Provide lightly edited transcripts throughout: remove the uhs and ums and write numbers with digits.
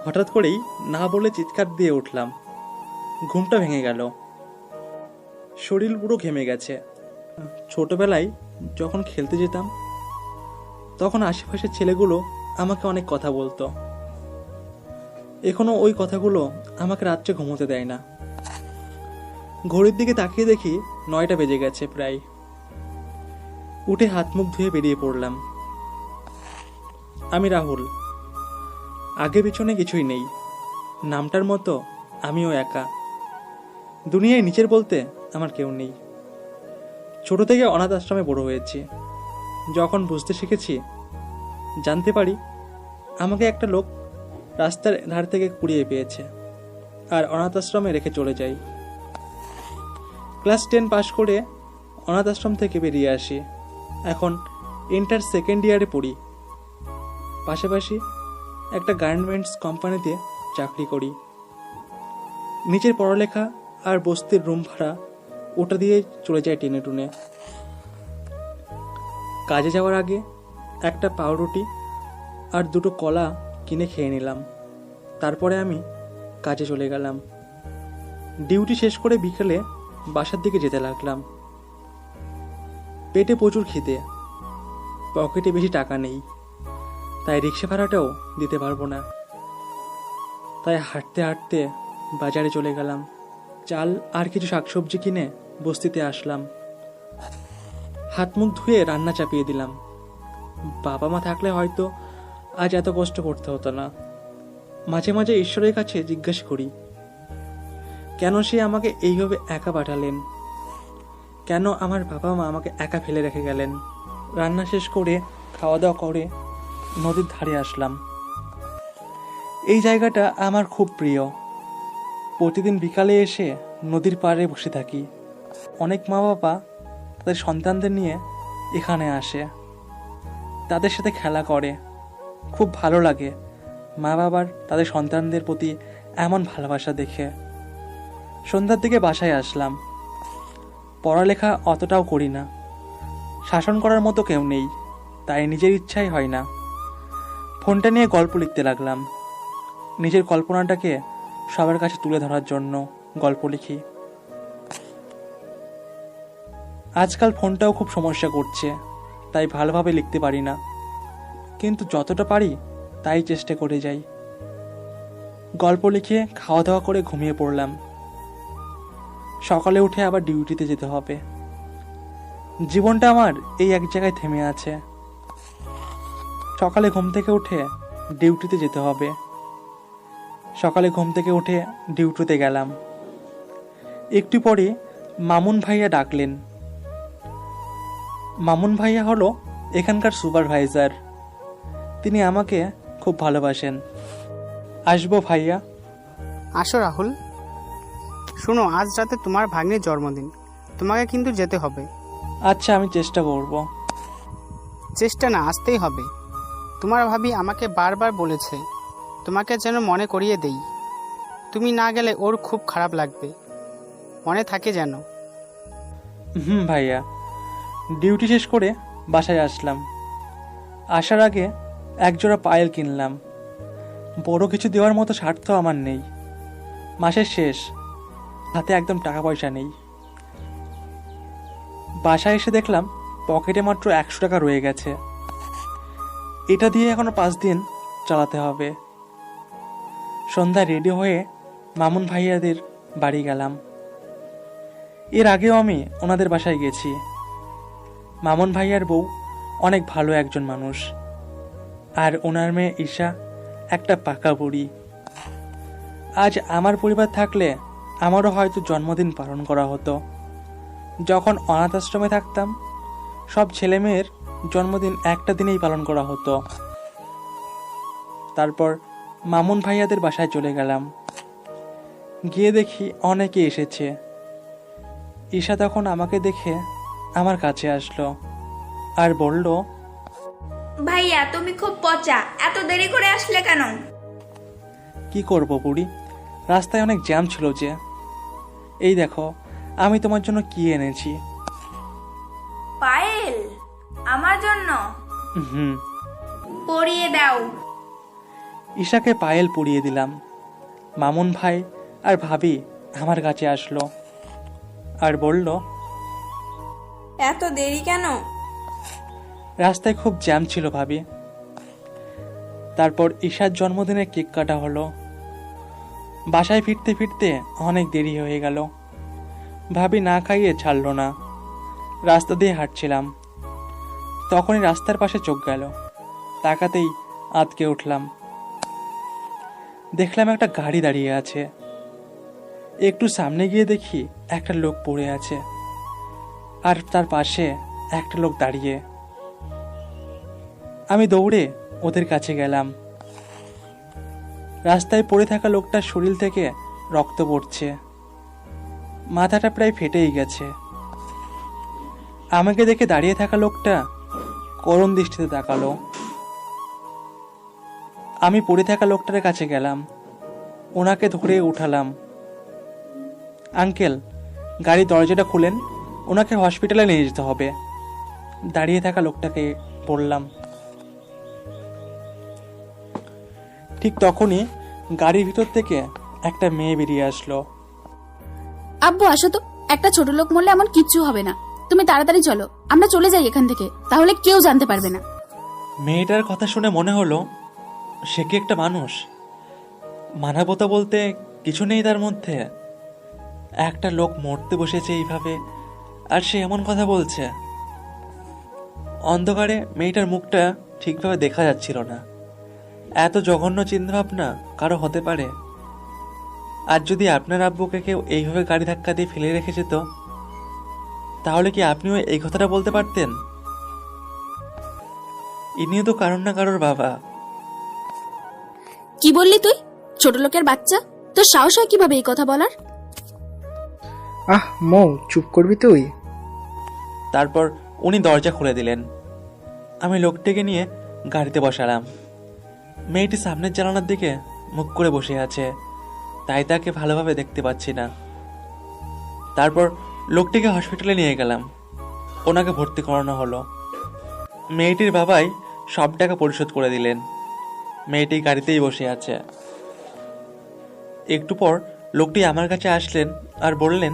হঠাৎ করেই না বলে চিৎকার দিয়ে উঠলাম। ঘুমটা ভেঙে গেল, শরীর পুরো ঘেমে গেছে। ছোটবেলায় যখন খেলতে যেতাম তখন আশেপাশের ছেলেগুলো আমাকে অনেক কথা বলতো। এখনো ওই কথাগুলো আমাকে রাত্রে ঘুমোতে দেয় না। ঘড়ির দিকে তাকিয়ে দেখি 9টা বেজে গেছে প্রায়। উঠে হাত মুখ ধুয়ে বেরিয়ে পড়লাম। আমি রাহুল, আগে পিছনে কিছুই নেই। নামটার মতো আমিও একা। দুনিয়ায় নিচের বলতে আমার কেউ নেই। ছোট থেকে অনাথ আশ্রমে বড় হয়েছি। যখন বুঝতে শিখেছি, জানতে পারি আমাকে একটা লোক রাস্তার ধার থেকে কুড়িয়ে পেয়েছে আর অনাথ আশ্রমে রেখে চলে যায়। ক্লাস 10 পাশ করে অনাথ আশ্রম থেকে বেরিয়ে আসি। এখন ইন্টার সেকেন্ড ইয়ারে পড়ি। পাশাপাশি একটা গার্মেন্টস কোম্পানিতে চাকরি করি। নিজের পড়ালেখা আর বস্তির রুম ভাড়া ওটা দিয়ে চলে যায় টেনে টুনে। কাজে যাওয়ার আগে একটা পাউরুটি আর 2টো কলা কিনে খেয়ে নিলাম। তারপরে আমি কাজে চলে গেলাম। ডিউটি শেষ করে বিকেলে বাসার দিকে যেতে লাগলাম। পেটে প্রচুর খিদে, পকেটে বেশি টাকা নেই, তাই রিক্সা ভাড়াটাও দিতে পারবো না। তাই হাঁটতে হাঁটতে বাজারে চলে গেলাম। চাল আর কিছু শাকসবজি কিনে বস্তিতে আসলাম। হাত মুখ ধুয়ে রান্না চাপিয়ে দিলাম। বাবা মা থাকলে হয়তো আজ এত কষ্ট করতে হতো না। মাঝে মাঝে ঈশ্বরের কাছে জিজ্ঞাসা করি, কেন সে আমাকে এইভাবে একা পাঠালেন? কেন আমার বাবা মা আমাকে একা ফেলে রেখে গেলেন? রান্না শেষ করে খাওয়া দাওয়া করে নদীর ধারে আসলাম। এই জায়গাটা আমার খুব প্রিয়। প্রতিদিন বিকালে এসে নদীর পাড়ে বসে থাকি। অনেক মা বাবা তাদের সন্তানদের নিয়ে এখানে আসে, তাদের সাথে খেলা করে। খুব ভালো লাগে মা বাবার তাদের সন্তানদের প্রতি এমন ভালোবাসা দেখে। সন্ধ্যার দিকে বাসায় আসলাম। পড়ালেখা অতটাও করি না, শাসন করার মতো কেউ নেই, তাই নিজের ইচ্ছাই হয় না। ফোনটা নিয়ে গল্প লিখতে লাগলাম। নিজের কল্পনাটাকে সবার কাছে তুলে ধরার জন্য গল্প লিখি। আজকাল ফোনটাও খুব সমস্যা করছে, তাই ভালোভাবে লিখতে পারি না, কিন্তু যতটা পারি তাই চেষ্টা করে যাই। গল্প লিখে খাওয়া দাওয়া করে ঘুমিয়ে পড়লাম। সকালে উঠে আবার ডিউটিতে যেতে হবে। জীবনটা আমার এই এক জায়গায় থেমে আছে। সকালে ঘুম থেকে উঠে ডিউটিতে যেতে হবে। সকালে ঘুম থেকে উঠে ডিউটিতে গেলাম। একটু পরে মামুন ভাইয়া ডাকলেন। মামুন ভাইয়া হলো এখানকার সুপারভাইজার। তিনি আমাকে খুব ভালোবাসেন। আসবো ভাইয়া? আসো রাহুল। শোনো, আজ রাতে তোমার ভাগ্নের জন্মদিন, তোমাকে কিন্তু যেতে হবে। আচ্ছা, আমি চেষ্টা করব। চেষ্টা না, আসতেই হবে। তোমার ভাবি আমাকে বারবার বলেছে তোমাকে যেন মনে করিয়ে দেই। তুমি না গেলে ওর খুব খারাপ লাগবে, মনে থাকে যেন। ভাইয়া। ডিউটি শেষ করে বাসায় আসলাম। আসার আগে একজোড়া পায়েল কিনলাম। বড় কিছু দেওয়ার মতো স্বার্থ আমার নেই। মাসের শেষ, হাতে একদম টাকা পয়সা নেই। বাসায় এসে দেখলাম পকেটে মাত্র 100 টাকা রয়ে গেছে। এটা দিয়ে এখনো 5 দিন চালাতে হবে। সন্ধ্যায় রেডি হয়ে মামুন ভাইয়াদের বাড়ি গেলাম। এর আগেও আমি ওনাদের বাসায় গেছি। মামুন ভাইয়ার বউ অনেক ভালো একজন মানুষ, আর ওনার মেয়ে ঈশা একটা পাকা বুড়ি। আজ আমার পরিবার থাকলে আমারও হয়তো জন্মদিন পালন করা হতো। যখন অনাথ আশ্রমে থাকতাম, সব ছেলে মেয়ের জন্মদিন একটা দিনেই পালন করা হতো। তারপর মামুন ভাইয়াদের বাসায় চলে গেলাম। গিয়ে দেখি অনেকে এসেছে। ঈশা তখন আমাকে দেখে আমার কাছে আসলো আর বলল, ভাইয়া তুমি খুব পচা, এত দেরি করে আসলে কেন? কি করব বুড়ি, রাস্তায় অনেক জ্যাম ছিল যে। এই দেখো আমি তোমার জন্য কি এনেছি। পায়েল? আমার জন্য? হুম। পরিয়ে দাও। ঈশাকে পায়েল পরিয়ে দিলাম। মামুন ভাই আর ভাবি আমার কাছে আসলো আর বলল, এত দেরি কেন? রাস্তায় খুব জ্যাম ছিল ভাবি। তারপর ঈশার জন্মদিনে কেক কাটা হলো। বাসায় ফিরতে ফিরতে অনেক দেরি হয়ে গেল। ভাবি না খাইয়ে ছাড়লো না। রাস্তা দিয়ে হাঁটছিলাম, তখনই রাস্তার পাশে চোখ গেল। তাকাতেই আঁতকে উঠলাম। দেখলাম একটা গাড়ি দাঁড়িয়ে আছে। একটু সামনে গিয়ে দেখি একটা লোক পড়ে আছে, আর তার পাশে একটা লোক দাঁড়িয়ে। আমি দৌড়ে ওদের কাছে গেলাম। রাস্তায় পড়ে থাকা লোকটার শরীর থেকে রক্ত পড়ছে, মাথাটা প্রায় ফেটেই গেছে। আমাকে দেখে দাঁড়িয়ে থাকা লোকটা করুণ দৃষ্টিতে তাকালো। আমি পড়ে থাকা লোকটার কাছে গেলাম, ওনাকে ধরে উঠালাম। আঙ্কেল, গাড়ির দরজাটা খুলেন, ওনাকে হসপিটালে নিয়ে যেতে হবে। দাঁড়িয়ে থাকা লোকটাকে বললাম। ঠিক তখনই গাড়ির ভিতর থেকে একটা মেয়ে বেরিয়ে আসলো। আব্বু আসো তো, একটা ছোট লোক মরলে এমন কিচ্ছু হবে না। তুমি তাড়াতাড়ি চলো, আমরা চলে যাই এখান থেকে, তাহলে কেউ জানতে পারবে না। মেয়েটার কথা শুনে মনে হলো সে কি একটা মানুষ? মানবতা বলতে কিছু নেই তার মধ্যে। একটা লোক মরতে বসেছে এইভাবে, আর সে এমন কথা বলছে। অন্ধকারে মেয়েটার মুখটা ঠিকভাবে দেখা যাচ্ছিল না। এত জঘন্য চিন্তাভাবনা কারো হতে পারে? আর যদি আপনার আব্বুকে কেউ এইভাবে গাড়ি ধাক্কা দিয়ে ফেলে রেখে যেত, তাহলে কি আপনিও এই কথাটা বলতে পারতেন? ইনিও তো কারোর না কারোর বাবা। কি বললি তুই? ছোট লোকের বাচ্চা, তোর সাহস হয় কিভাবে এই কথা বলার? আহ মৌ, চুপ করবি তুই? তারপর উনি দরজা খুলে দিলেন। আমি লোকটিকে নিয়ে গাড়িতে বসালাম। মেয়েটি সামনের জানালার দিকে মুখ করে বসে আছে, তাই তাকে ভালোভাবে দেখতে পাচ্ছি না। তারপর লোকটিকে হসপিটালে নিয়ে গেলাম। ওনাকে ভর্তি করানো হলো। মেয়েটির বাবাই সব টাকা পরিশোধ করে দিলেন। মেয়েটি গাড়িতেই বসে আছে। একটু পর লোকটি আমার কাছে আসলেন আর বললেন,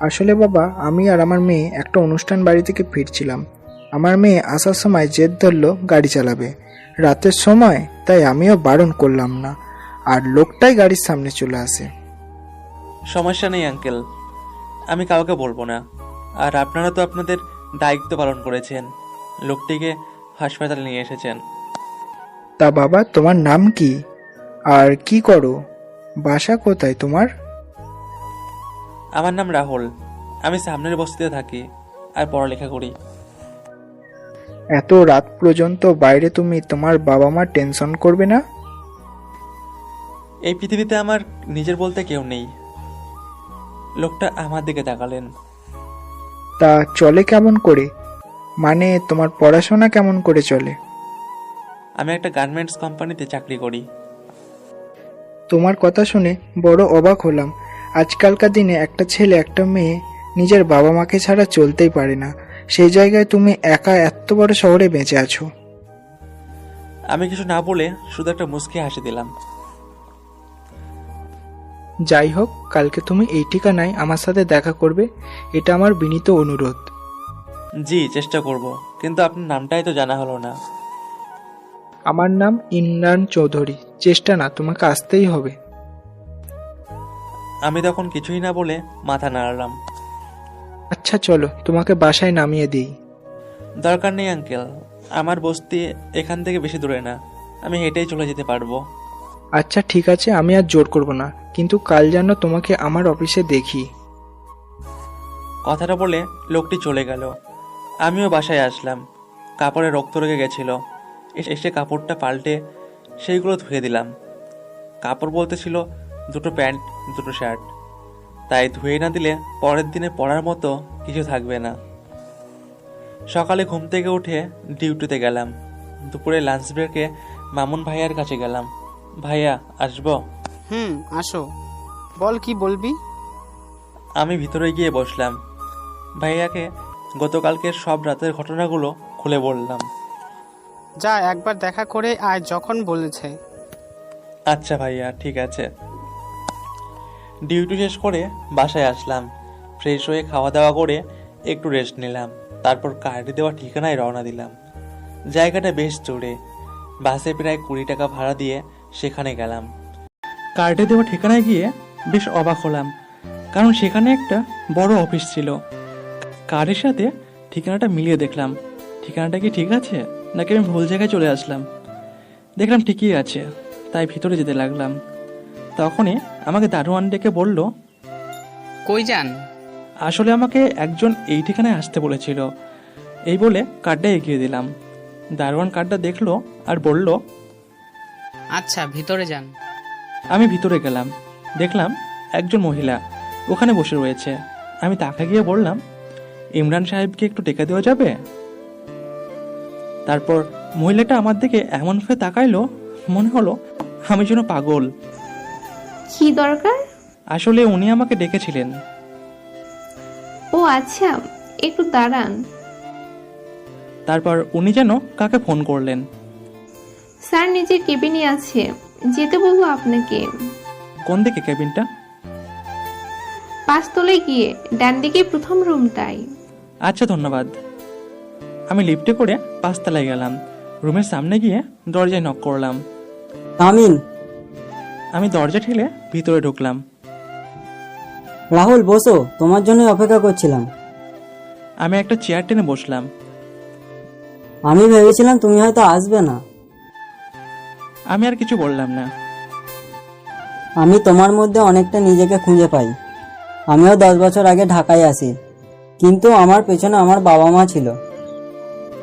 আসলে বাবা, আমি আর আমার মেয়ে একটা অনুষ্ঠান বাড়ি থেকে ফিরছিলাম। আমার মেয়ে আসার সময় জেদ ধরলো গাড়ি চালাবে রাতের সময়, তাই আমিও বারণ করলাম না, আর লোকটাই গাড়ির সামনে চলে আসে। সমস্যা নেই আঙ্কেল, আমি কাউকে বলবো না। আর আপনারা তো আপনাদের দায়িত্ব পালন করেছেন, লোকটিকে হাসপাতালে নিয়ে এসেছেন। তা বাবা, তোমার নাম কি আর কি করো? বাসা কোথায় তোমার? আমার নাম রাহুল, আমি সামনের বস্তিতে থাকি আর পড়ালেখা করি। এত রাত পর্যন্ত বাইরে তুমি তোমার বাবা মা টেনশন করবে না? এই পৃথিবীতে আমার নিজের বলতে কেউ নেই। লোকটা আমার দিকে তাকালেন। তা চলে কেমন করে? মানে তোমার পড়াশোনা কেমন করে চলে? আমি একটা গার্মেন্টস কোম্পানিতে চাকরি করি। তোমার কথা শুনে বড় অবাক হলাম। আজকালকার দিনে একটা ছেলে একটা মেয়ে নিজের বাবা মাকে ছাড়া চলতেই পারে না, সেই জায়গায় তুমি একা এত বড় শহরে বেঁচে আছো। আমি কিছু না বলে শুধু একটা মুচকি হাসি দিলাম। যাই হোক, কালকে তুমি এই ঠিকানায় আমার সাথে দেখা করবে, এটা আমার বিনীত অনুরোধ। জি, চেষ্টা করব, কিন্তু আপনার নামটাই তো জানা হলো না। আমার নাম ইমরান চৌধুরী। চেষ্টা না, তোমাকে আসতেই হবে। আমি তখন কিছুই না বলে মাথা নাড়ালাম। আচ্ছা চলো, তোমাকে বাসায় নামিয়ে দিই। দরকার নেই আঙ্কেল, আমার বস্তি এখান থেকে বেশি দূরে না, আমি হেঁটেই চলে যেতে পারবো। আচ্ছা ঠিক আছে, আমি আর জোর করব না, কিন্তু কাল যেন তোমাকে আমার অফিসে দেখি। কথাটা বলে লোকটি চলে গেল। আমিও বাসায় আসলাম। কাপড়ে রক্ত লেগে গেছিল। এসে কাপড়টা পাল্টে সেইগুলো ধুয়ে দিলাম। কাপড় বলতে ছিল দুটো প্যান্ট, দুটো শার্ট, তাই ধুয়ে না দিলে পরের দিনে পরার মতো কিছু থাকবে না। সকালে ঘুম থেকে উঠে ডিউটিতে গেলাম। দুপুরে লাঞ্চ ব্রেকে মামুন ভাইয়ার কাছে গেলাম। ভাইয়া, আসবো? আসো, বল কি বলবি। আমি ভিতরে গিয়ে বসলাম। ভাইয়াকে গতকালকের সব রাতের ঘটনাগুলো খুলে বললাম। যা একবার দেখা করে আয় যখন বলেছে। আচ্ছা ভাইয়া, ঠিক আছে। ডিউটি শেষ করে বাসায় আসলাম। ফ্রেশ হয়ে খাওয়া দাওয়া করে একটু রেস্ট নিলাম। তারপর কার্ডে দেওয়া ঠিকানায় রওনা দিলাম। জায়গাটা বেশ দূরে, বাসে প্রায় 20 টাকা ভাড়া দিয়ে সেখানে গেলাম। কার্ডে দেওয়া ঠিকানায় গিয়ে বেশ অবাক হলাম, কারণ সেখানে একটা বড় অফিস ছিল। কার্ডের সাথে ঠিকানাটা মিলিয়ে দেখলাম ঠিকানাটা কি ঠিক আছে নাকি আমি ভুল জায়গায় চলে আসলাম। দেখলাম ঠিকই আছে, তাই ভিতরে যেতে লাগলাম। তখনই আমাকে দারোয়ান ডেকে বলল, কই যান? আসলে আমাকে একজন এই ঠিকানায় আসতে বলেছিল। এই বলে কার্ডটা এগিয়ে দিলাম। দারোয়ান কার্ডটা দেখলো আর বলল, আচ্ছা ভিতরে যান। আমি ভিতরে গেলাম। দেখলাম একজন মহিলা ওখানে বসে রয়েছে। আমি তাকে গিয়ে বললাম, ইমরান সাহেবকে একটু ডেকে দেওয়া যাবে? তারপর মহিলাটা আমার দিকে এমনভাবে তাকাইলো, মনে হলো আমি যেন পাগল। কি দরকার? আসলে উনি আমাকে ডেকেছিলেন। ও আচ্ছা, একটু দাঁড়ান। তারপর উনি যেন কাকে ফোন করলেন। স্যার নিজের কেবিনে আছে, যেতে বলবো আপনাকে। কোন দিকে কেবিনটা? 5 তলায় গিয়ে ডান দিকে প্রথম রুমটাই। আচ্ছা, ধন্যবাদ। আমি লিফটে করে 5 তলায় গেলাম। রুমের সামনে গিয়ে দরজায় নক করলাম। আমিন। আমি দরজা ঠেলে ভিতরে ঢুকলাম। রাহুল বসো, তোমার জন্য অপেক্ষা করছিলাম। আমি একটা চেয়ার টেনে বসলাম। আমি ভেবেছিলাম তুমি হয়তো আসবে না। আমি আর কিছু বললাম না। আমি তোমার মধ্যে অনেকটা নিজেকে খুঁজে পাই। আমিও 10 বছর আগে ঢাকায় আসি, কিন্তু আমার পেছনে আমার বাবা মা ছিল।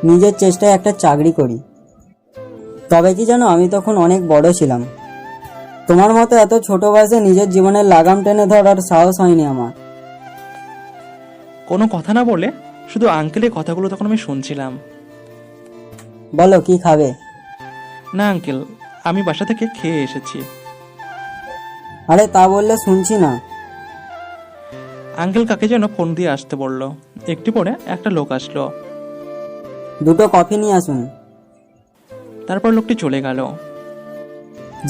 নিজের চেষ্টায় একটা চাকরি করি। তবে কি জানো, আমি তখন অনেক বড় ছিলাম। তোমার মতো এত ছোট বয়সে নিজের জীবনের লাগাম টেনে ধরার সাহস হয়নি আমার। কোনো কথা না বলে শুধু আঙ্কেলের কথাগুলো তখন আমি শুনছিলাম। বলো কি খাবে? না আঙ্কেল, আমি বাসা থেকে খেয়ে এসেছি। আরে তা বললে শুনছি না। আঙ্কেল কাকে যেন ফোন দিয়ে আসতে বলল। একটু পরে একটা লোক আসলো। 2টো কফি নিয়ে আসুন। তারপর লোকটি চলে গেল।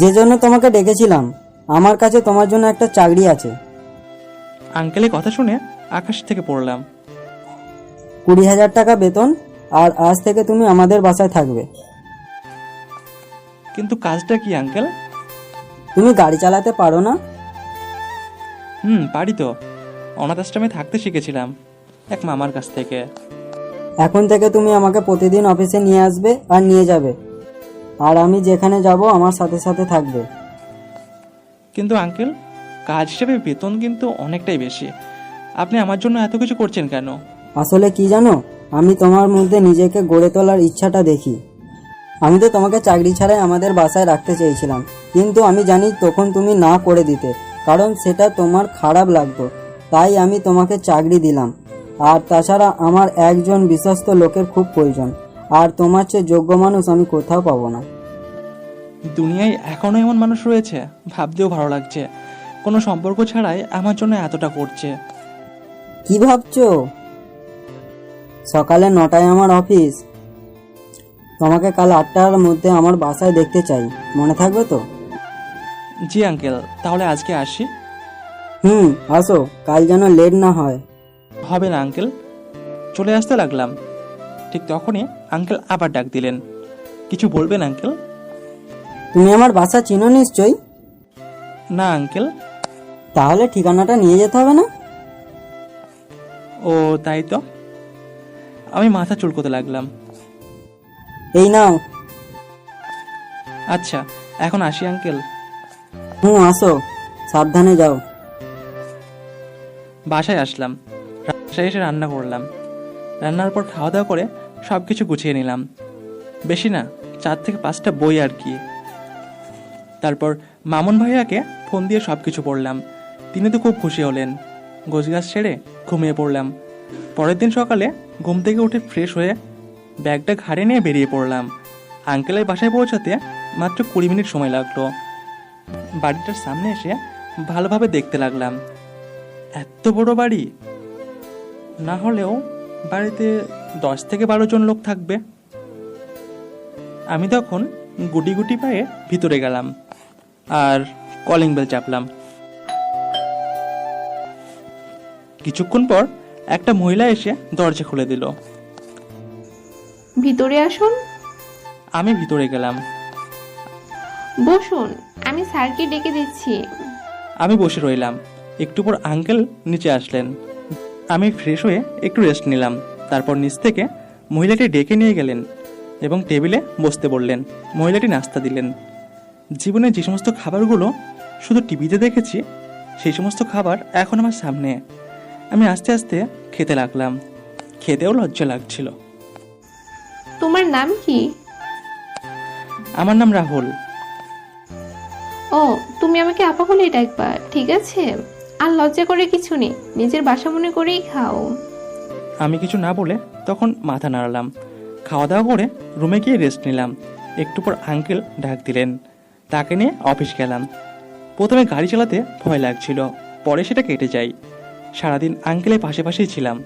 যে জন্য তোমাকে ডেকেছিলাম, আমার কাছে তোমার জন্য একটা চাকরি আছে। আঙ্কেলের কথা শুনে আকাশ থেকে পড়লাম। 20,000 টাকা বেতন, আর আজ থেকে তুমি আমাদের বাসায় থাকবে। কিন্তু কাজটা কি আঙ্কেল? তুমি গাড়ি চালাতে পারো না? পারি তো। অনাথ আশ্রমে থাকতে শিখেছিলাম এক মামার কাছ থেকে। এখন থেকে তুমি আমাকে প্রতিদিন অফিসে নিয়ে আসবে আর নিয়ে যাবে, আর আমি যেখানে যাব আমার সাথে সাথে থাকবে। কিন্তু আঙ্কেল, কাজ হিসেবে বেতন কিন্তু অনেকটাই বেশি। আপনি আমার জন্য এত কিছু করছেন কেন? আসলে কি জানো, আমি তোমার মধ্যে নিজেকে গড়ে তোলার ইচ্ছাটা দেখি। আমি তো তোমাকে চাকরি ছাড়াই আমাদের বাসায় রাখতে চেয়েছিলাম, কিন্তু আমি জানি তখন তুমি না করে দিতে, কারণ সেটা তোমার খারাপ লাগতো। তাই আমি তোমাকে চাকরি দিলাম। আর তাছাড়া আমার একজন বিশ্বস্ত লোকের খুব প্রয়োজন, আর তোমার চেয়ে যোগ্য মানুষ আমি কোথাও পাবো না। দুনিয়ায় এখনো এমন মানুষ রয়েছে, ভাবতেও ভালো লাগছে। কোনো সম্পর্ক ছাড়াই আমার জন্য এতটা করছে। কি ভাবছো? সকালে 9টায় আমার অফিস। তোমাকে কাল 8টার মধ্যে আমার বাসায় দেখতে চাই, মনে থাকবে তো? জি আঙ্কেল, তাহলে আজকে আসি। আসো, কাল যেন লেট না হয়। হবে না আঙ্কেল। চলে আসতে লাগলাম। ঠিক তখনই আঙ্কেল আবার ডাক দিলেন। কিছু বলবেন আঙ্কেল? তুমি আমার বাসা চিনো নিশ্চয়ই? না আঙ্কেল। তাহলে ঠিকানাটা নিয়ে যেতে হবে না? ও তাই তো। আমি মাথা চুলকোতে লাগলাম। এই নাও। আচ্ছা, এখন আসি আঙ্কেল। আসো, সাবধানে যাও। বাসায় আসলাম। বাসায় এসে রান্না করলাম। রান্নার পর খাওয়া দাওয়া করে সব কিছু গুছিয়ে নিলাম। বেশি না, 4 থেকে 5টা বই আর কি। তারপর মামুন ভাইয়াকে ফোন দিয়ে সব কিছু পড়লাম। তিনি তো খুব খুশি হলেন। গোছগাছ ছেড়ে ঘুমিয়ে পড়লাম। পরের দিন সকালে ঘুম থেকে উঠে ফ্রেশ হয়ে ব্যাগটা ঘাড়ে নিয়ে বেরিয়ে পড়লাম। আঙ্কেলের বাসায় পৌঁছাতে মাত্র 20 মিনিট সময় লাগলো। বাড়িটার সামনে এসে ভালোভাবে দেখতে লাগলাম। এত বড় বাড়ি না হলেও বাড়িতে 10 থেকে 12 জন লোক থাকবে। আমি তখন গুটি গুটি পায়ে ভিতরে গেলাম আর কলিং বেল চাপলাম। কিছুক্ষণ পর একটা মহিলা এসে দরজা খুলে দিল। ভিতরে আসুন। আমি ভিতরে গেলাম। বসুন, আমি স্যারকে ডেকে দিচ্ছি। আমি বসে রইলাম। একটু পর আঙ্কেল নিচে আসলেন। আমি ফ্রেশ হয়ে একটু রেস্ট নিলাম। তারপর নিচ থেকে মহিলাটি ডেকে নিয়ে গেলেন এবং টেবিলে বসতে বললেন। মহিলাটি নাস্তা দিলেন। জীবনে যে সমস্ত খাবারগুলো শুধু টিভিতে দেখেছি, সেই সমস্ত খাবার এখন আমার সামনে। আমি আস্তে আস্তে খেতে লাগলাম। খেতেও লজ্জা লাগছিল। তোমার নাম কি? আমার নাম রাহুল। ও, তুমি আমাকে আপা বলে ডাকবা, ঠিক আছে? আর লজ্জা করে কিছু নেই, নিজের বাসা মনে করেই খাও। আমি কিছু না বলে তখন মাথা নাড়ালাম। খাওয়া দাওয়া করে রুমে গিয়ে রেস্ট নিলাম। একটু পর আঙ্কেল ডাক দিলেন। তাকে নিয়ে অফিস গেলাম। প্রথমে গাড়ি চালাতে ভয় লাগছিল, পরে সেটা কেটে যায়। সারাদিন আঙ্কেলের পাশে ছিলাম।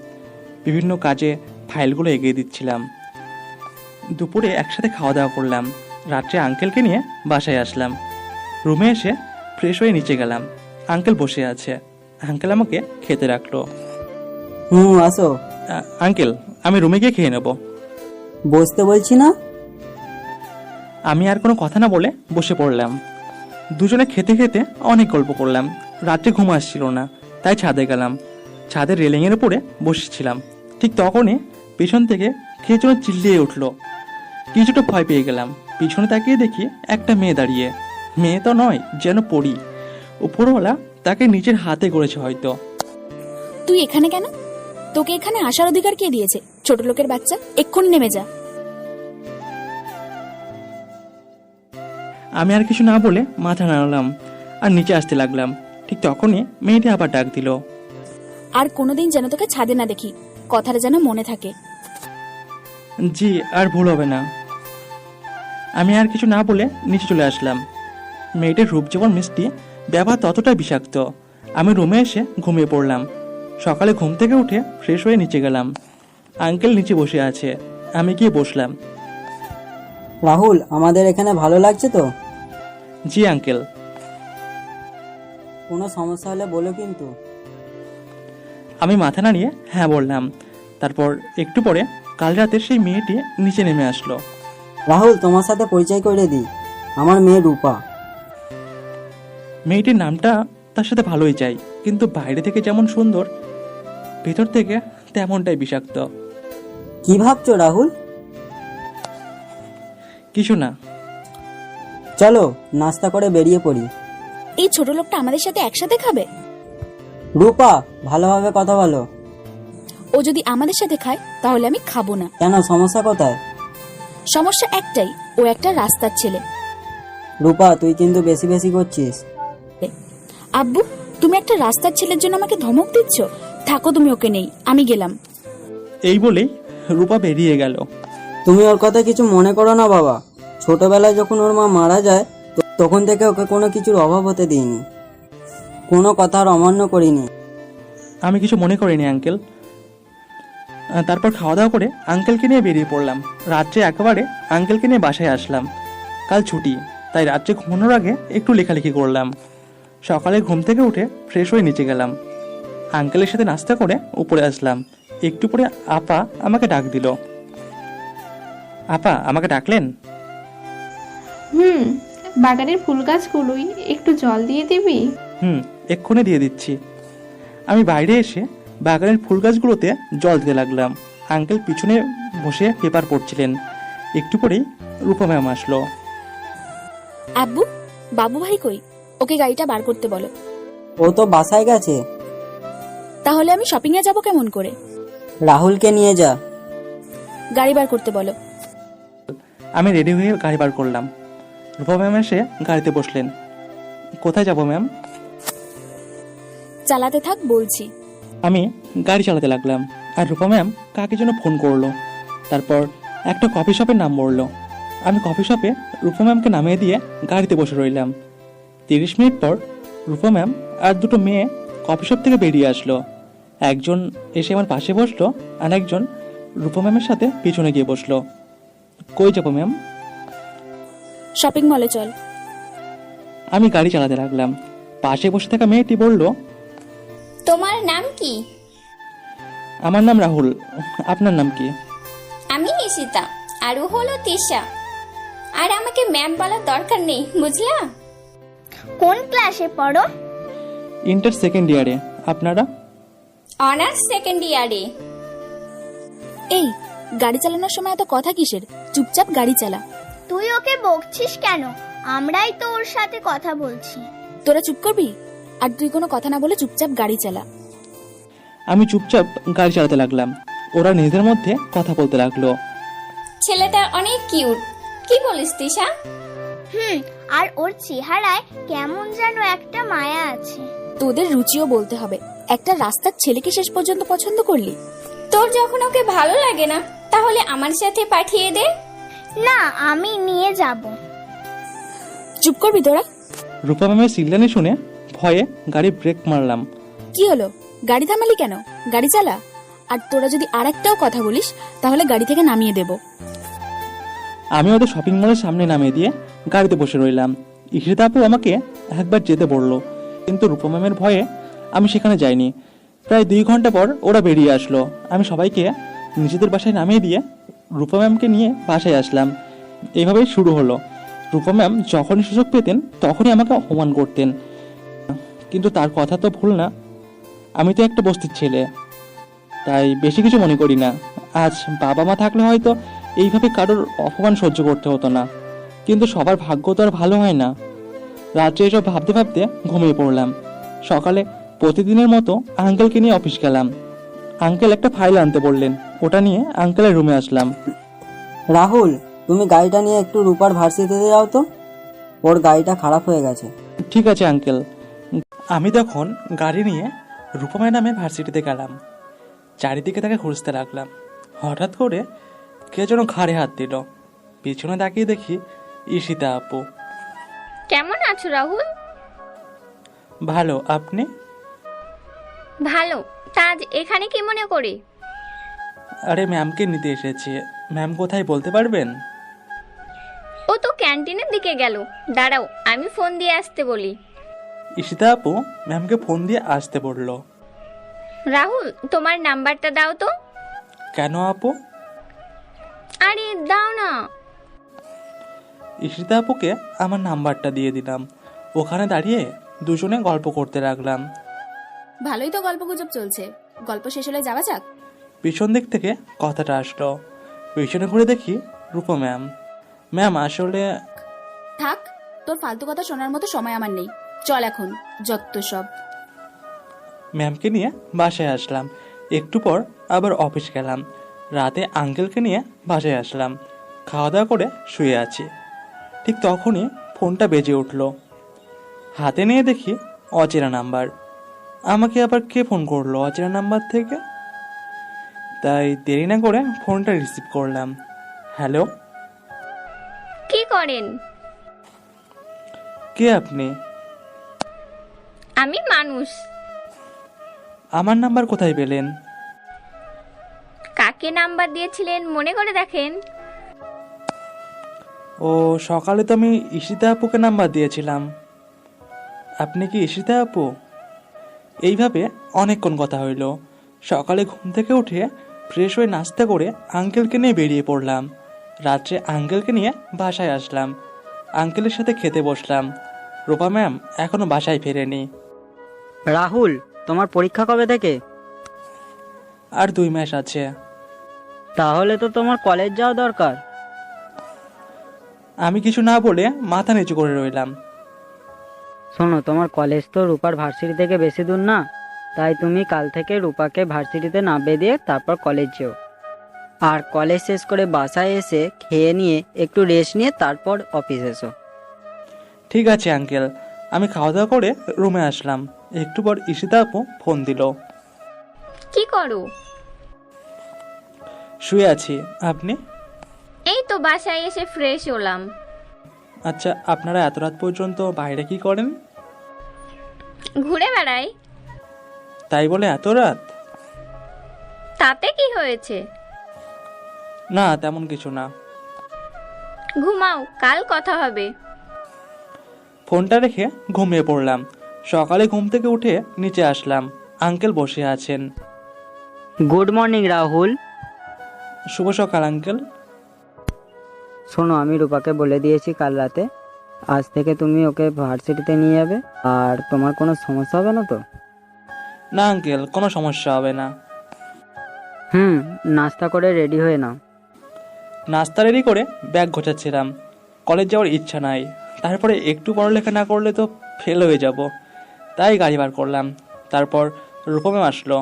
বিভিন্ন কাজে ফাইলগুলো এগিয়ে দিচ্ছিলাম। দুপুরে একসাথে খাওয়া দাওয়া করলাম। রাত্রে আঙ্কেলকে নিয়ে বাসায় আসলাম। রুমে এসে ফ্রেশ হয়ে নিচে গেলাম। আঙ্কেল বসে আছে। আঙ্কেল আমাকে খেতে রাখলো। আসো। আঙ্কেল, আমি রুমে গিয়ে খেয়ে নেব। বসতে বলছি না? আমি আর কোনো কথা না বলে বসে পড়লাম। দুজনে খেতে খেতে অনেক গল্প করলাম। রাত্রে ঘুম আসছিল না, তাই ছাদে গেলাম। ছাদের রেলিংয়ের উপরে বসেছিলাম। ঠিক তখনই পেছন থেকে কে যেন চিল্লিয়ে উঠলো। কিছুটা ভয় পেয়ে গেলাম। পিছনে তাকিয়ে দেখি একটা মেয়ে দাঁড়িয়ে। মেয়ে তো নয়, যেন পড়ি। উপরওয়ালা তাকে নিজের হাতে করেছে হয়তো। তুই এখানে কেন? তোকে এখানে আসার অধিকার কে দিয়েছে? ছোট লোকের বাচ্চা, এক্ষুনি নেমে যা। আমি আর কিছু না বলে মাথা নাড়ালাম আর নিচে আসতে লাগলাম। ঠিক তখনই মেয়েটি আবার ডাক দিল। আর কোনোদিন যেন তোকে ছাদে না দেখি, কথাটা যেন মনে থাকে। জি, আর ভুল হবে না। আমি আর কিছু না বলে নিচে চলে আসলাম। মেয়েটির রূপ যেমন মিষ্টি, ব্যবহার ততটাই বিষাক্ত। আমি রুমে এসে ঘুমিয়ে পড়লাম। সকালে ঘুম থেকে উঠে ফ্রেশ হয়ে নিচে গেলাম। আঙ্কেল নিচে বসে আছে। আমি গিয়ে বসলাম। রাহুল, আমাদের এখানে ভালো লাগছে তো? জি আঙ্কেল। কোনো সমস্যা হলে বলো কিন্তু। আমি মাথা নাড়িয়ে হ্যাঁ বললাম। তারপর একটু পরে কাল রাতে সেই মেয়েটি নিচে নেমে আসলো। রাহুল, তোমার সাথে পরিচয় করে দিই, আমার মেয়ে রূপা। মেয়েটির নামটা তার সাথে ভালোই চাই, কিন্তু বাইরে থেকে যেমন সুন্দর, ভেতর থেকে তেমনটাই বিষাক্ত। কি ভাবছো রাহুল? কিছু না। চলো নাস্তা করে বেরিয়ে পড়ি। এই ছোট লোকটা আমাদের সাথে একসাথে খাবে? রূপা, ভালোভাবে কথা বলো। ও যদি আমাদের সাথে খায় তাহলে আমি খাবো না। কেন, সমস্যা কোথায়? সমস্যা একটাই, ও একটা রাস্তার ছেলে। রূপা, তুই কিন্তু বেশি বেশি করছিস। আব্বু, তুমি একটা রাস্তার ছেলের জন্য আমাকে ধমক দিচ্ছ? থাকো, তুমি ওকে নেই, আমি গেলাম। এই বলেই রূপা বেরিয়ে গেল। তুমি ওর কথা কিছু মনে করো না বাবা। ছোটবেলায় যখন ওর মা মারা যায় তখন থেকে ওকে কোনো কিছুর অভাব হতে দিইনি, কোনো কথার অমান্য করিনি। আমি কিছু মনে করিনি আঙ্কেল। তারপর খাওয়া দাওয়া করে আঙ্কেলকে নিয়ে বেরিয়ে পড়লাম। রাত্রে একেবারে আঙ্কেলকে নিয়ে বাসায় আসলাম। কাল ছুটি, তাই রাত্রে ঘুমানোর আগে একটু লেখালেখি করলাম। সকালে ঘুম থেকে উঠে ফ্রেশ হয়ে নিচে গেলাম। আঙ্কেলের সাথে নাস্তা করে উপরে আসলাম। একটু পরে আপা আমাকে ডাক দিল। আপা আমাকে ডাকলেন? বাগানের ফুল গাছগুলোই একটু জল দিয়ে দিবি? এক্ষুনি দিয়ে দিচ্ছি। আমি বাইরে এসে বাগানের ফুল গাছগুলোতে জল দিতে লাগলাম। আঙ্কেল পিছনে বসে পেপার পড়ছিলেন। একটু পরেই রূপা ম্যাম আসলো। আব্বু, বাবু ভাই কই? ওকে গাড়িটা বার করতে বলো। ও তো বাসায় গেছে। তাহলে আমি শপিং এ যাবো কেমন করে? রাহুলকে নিয়ে যা। গাড়ি বার করতে বলো। আমি রেডি হয়ে গাড়ি বার করলাম। রূপা ম্যাম এসে গাড়িতে বসলেন। কোথায় যাব ম্যাম? চালাতে থাক বলছি। আমি গাড়ি চালাতে লাগলাম আর রূপা ম্যাম কাকে যেন ফোন করলো। তারপর একটা কফি শপের নাম বললো। আমি কফি শপে রূপা ম্যামকে নামিয়ে দিয়ে গাড়িতে বসে রইলাম। 30 মিনিট পর রূপা ম্যাম আর দুটো মেয়ে কফি শপ থেকে বেরিয়ে আসলো। একজন এসে আমার পাশে বসলো আর একজন রূপা ম্যামের সাথে পিছনে গিয়ে বসলো। কই যাবো ম্যাম? শপিং মলে চল। আমি গাড়ি চালাতে লাগলাম। পাশে বসে থাকা মেয়েটি বলল, তোমার নাম কি? আমার নাম রাহুল। আপনার নাম কি? আমি নিশিতা, আর ও হলো তিশা। আর আমাকে ম্যাম বলার দরকার নেই, বুঝলা? কোন ক্লাসে পড়ো? ইন্টার সেকেন্ড ইয়ারে। আপনারা? অনার্স সেকেন্ড ইয়ারে। এই, গাড়ি চালানোর সময় এত কথা কিসের? চুপচাপ গাড়ি চালা। তুই ওকে বকছিস কেন? আমরাই তো ওর সাথে কথা বলছি। তোরা চুপ করবি? আর তুই কোনো কথা না বলে চুপচাপ গাড়ি চালা। আমি চুপচাপ গাড়ি চালাতে লাগলাম। ওরা নিজেদের মধ্যে কথা বলতে লাগলো। ছেলেটা অনেক কিউট, কি বলিস তিশা? আর ওর চেহারায় কেমন যেন একটা মায়া আছে। তোদের রুচিও বলতে হবে। একটা রাস্তার ছেলেকে শেষ পর্যন্ত পছন্দ করলি? তোর যখন ওকে ভালো লাগে না, তাহলে আমার সাথে পাঠিয়ে দে। না, আমি নিয়ে যাব। চুপ করবি তোরা? রূপা ম্যামের চিল্লানি শুনে ভয়ে গাড়ি ব্রেক মারলাম। কি হলো? গাড়ি থামালি কেন? গাড়ি চালা। আর তোরা যদি আরেকটাও কথা বলিস তাহলে গাড়ি থেকে নামিয়ে দেব। আমি ওদের শপিং মলের সামনে নামিয়ে দিয়ে গাড়িতে বসে রইলাম। ঈশিতা আপু আমাকে একবার যেতে বলল, কিন্তু রূপা ম্যামের ভয়ে আমি সেখানে যাইনি। প্রায় 2 ঘন্টা পর ওরা বেরিয়ে আসলো। আমি সবাইকে নিজেদের বাসায় নামিয়ে দিয়ে রূপা ম্যামকে নিয়ে বাসায় আসলাম। এইভাবেই শুরু হলো। রূপা ম্যাম যখনই সুযোগ পেতেন তখনই আমাকে অপমান করতেন, কিন্তু তার কথা তো ভুল না। আমি তো একটা বস্তির ছেলে, তাই বেশি কিছু মনে করি না। আজ বাবা মা থাকলে হয়তো এইভাবে কারোর অপমান সহ্য করতে হতো না, কিন্তু সবার ভাগ্য তো আর ভালো হয় না। রাত্রে এসব ভাবতে ভাবতে ঘুমিয়ে পড়লাম। সকালে প্রতিদিনের মতো আঙ্কেলকে নিয়ে অফিস গেলাম। আঙ্কেল একটা ফাইল আনতে বললেন, ওটা নিয়ে আঙ্কেলের রুমে আসলাম। রাহুল, তুমি গাড়িটা নিয়ে একটু রূপার ভার্সিটিতে যাও তো, ওর গাড়িটা খারাপ হয়ে গেছে। ঠিক আছে আঙ্কেল। আমি তখন গাড়ি নিয়ে রূপা ম্যাডামের ভার্সিটিতে গেলাম। চারিদিকে তাকে খুঁজতে লাগলাম। হঠাৎ করে কে যেন ঘাড়ে হাত দিল। পিছনে তাকিয়ে দেখি ঈশিতা আপু। কেমন আছো রাহুল? ভালো, আপনি? ভালো। তা আজ এখানে কি মনে করে? আরে ম্যামকে নিতে এসেছি। ম্যাম কোথায় বলতে পারবেন? ও তো ক্যান্টিনের দিকে গেল, দাঁড়াও আমি ফোন দিয়ে আসতে বলি। ঈশিতা আপু ম্যামকে ফোন দিয়ে আসতে বলল। রাহুল, তোমার নাম্বারটা দাও তো। কেন আপু? আরে দাও না। ঈশিতা আপুকে আমার নাম্বারটা দিয়ে দিলাম। ওখানে দাঁড়িয়ে দুজনে গল্প করতে লাগলাম। ভালোই তো গল্পগুজব চলছে, গল্প শেষ হলে যাওয়া যাক। পিছন দিক থেকে কথাটা আসলো। পিছনে ঘুরে দেখি রূপা ম্যাম। ম্যাম আসলে থাক, তোর ফালতু কথা শোনার মতো সময় আমার নেই। চল এখন, যত সব। ম্যামকে নিয়ে বাসায় আসলাম। একটু পর আবার অফিস গেলাম। রাতে আঙ্কেলকে নিয়ে বাসায় আসলাম। খাওয়া দাওয়া করে শুয়ে আছি। ঠিক তখনই ফোনটা বেজে উঠল। হাতে নিয়ে দেখি অচেনা নাম্বার। আমাকে আবার কে ফোন করলো অচেনা নাম্বার থেকে? তাই দেরি না করে ফোনটা রিসিভ করলাম। হ্যালো, কি করেন? কে আপনি? আমি মানুষ। আমার নাম্বার কোথায় পেলেন? কাকে নাম্বার দিয়েছিলেন মনে করে দেখেন। ও, সকালে তো আমি ঈশিতা আপুকে নাম্বার দিয়েছিলাম। আপনি কি ঈশিতা আপু? এইভাবে অনেকক্ষণ কথা হইল। সকালে ঘুম থেকে উঠে ফ্রেশ হয়ে নাস্তা করে আঙ্কেলকে নিয়ে বেরিয়ে পড়লাম। রাত্রে আঙ্কেলকে নিয়ে বাসায় আসলাম। আঙ্কেলের সাথে খেতে বসলাম। রূপা ম্যাম এখনো বাসায় ফেরেনি। রাহুল, তোমার পরীক্ষা কবে থেকে? আর 2 মাস আছে। তাহলে তো তোমার কলেজ যাওয়া দরকার। আমি কিছু না বলে মাথা নিচু করে রইলাম। শোনো, তোমার কলেজ তো রূপার ভার্সিটি থেকে বেশি দূর না, তাই তুমি কাল থেকে রূপাকে ভার্সিটিতে নামিয়ে দিয়ে তারপর কলেজ যেও। আর কলেজ শেষ করে বাসায় এসে খেয়ে নিয়ে একটু রেস্ট নিয়ে তারপর অফিস এসো। ঠিক আছে আঙ্কেল। আমি খাওয়া দাওয়া করে রুমে আসলাম। একটু পর ঈশিতা আপু ফোন দিল। কি করো? শুয়ে আছি, আপনি? এই তো বাসায় এসে ফ্রেশ হলাম। আচ্ছা, আপনারা এত রাত পর্যন্ত বাইরে কি করেন? ঘুরে বেড়াই। তাই বলে এত রাত? তাতে কি হয়েছে? না, তেমন কিছু না। ঘুমাও, কাল কথা হবে। ফোনটা রেখে ঘুমিয়ে পড়লাম। সকালে ঘুম থেকে উঠে নিচে আসলাম, আঙ্কেল বসে আছেন। Good morning Rahul. শুভ সকাল আঙ্কেল। শোনো, আমি রূপাকে বলে দিয়েছি কাল রাতে আজ থেকে তুমি ওকে ভার্সিটিতে নিয়ে যাবে। আর তোমার কোনো সমস্যা হবে না তো? না আঙ্কেল, কোনো সমস্যা হবে না। নাস্তা করে রেডি হয়ে নাও। নাস্তা রেডি করে ব্যাগ গোছাচ্ছিলাম। কলেজ যাওয়ার ইচ্ছা নাই, তারপরে একটু পড়ালেখা না করলে তো ফেল হয়ে যাব, তাই গাড়ি বার করলাম। তারপর রূপা ম্যাম আসলো।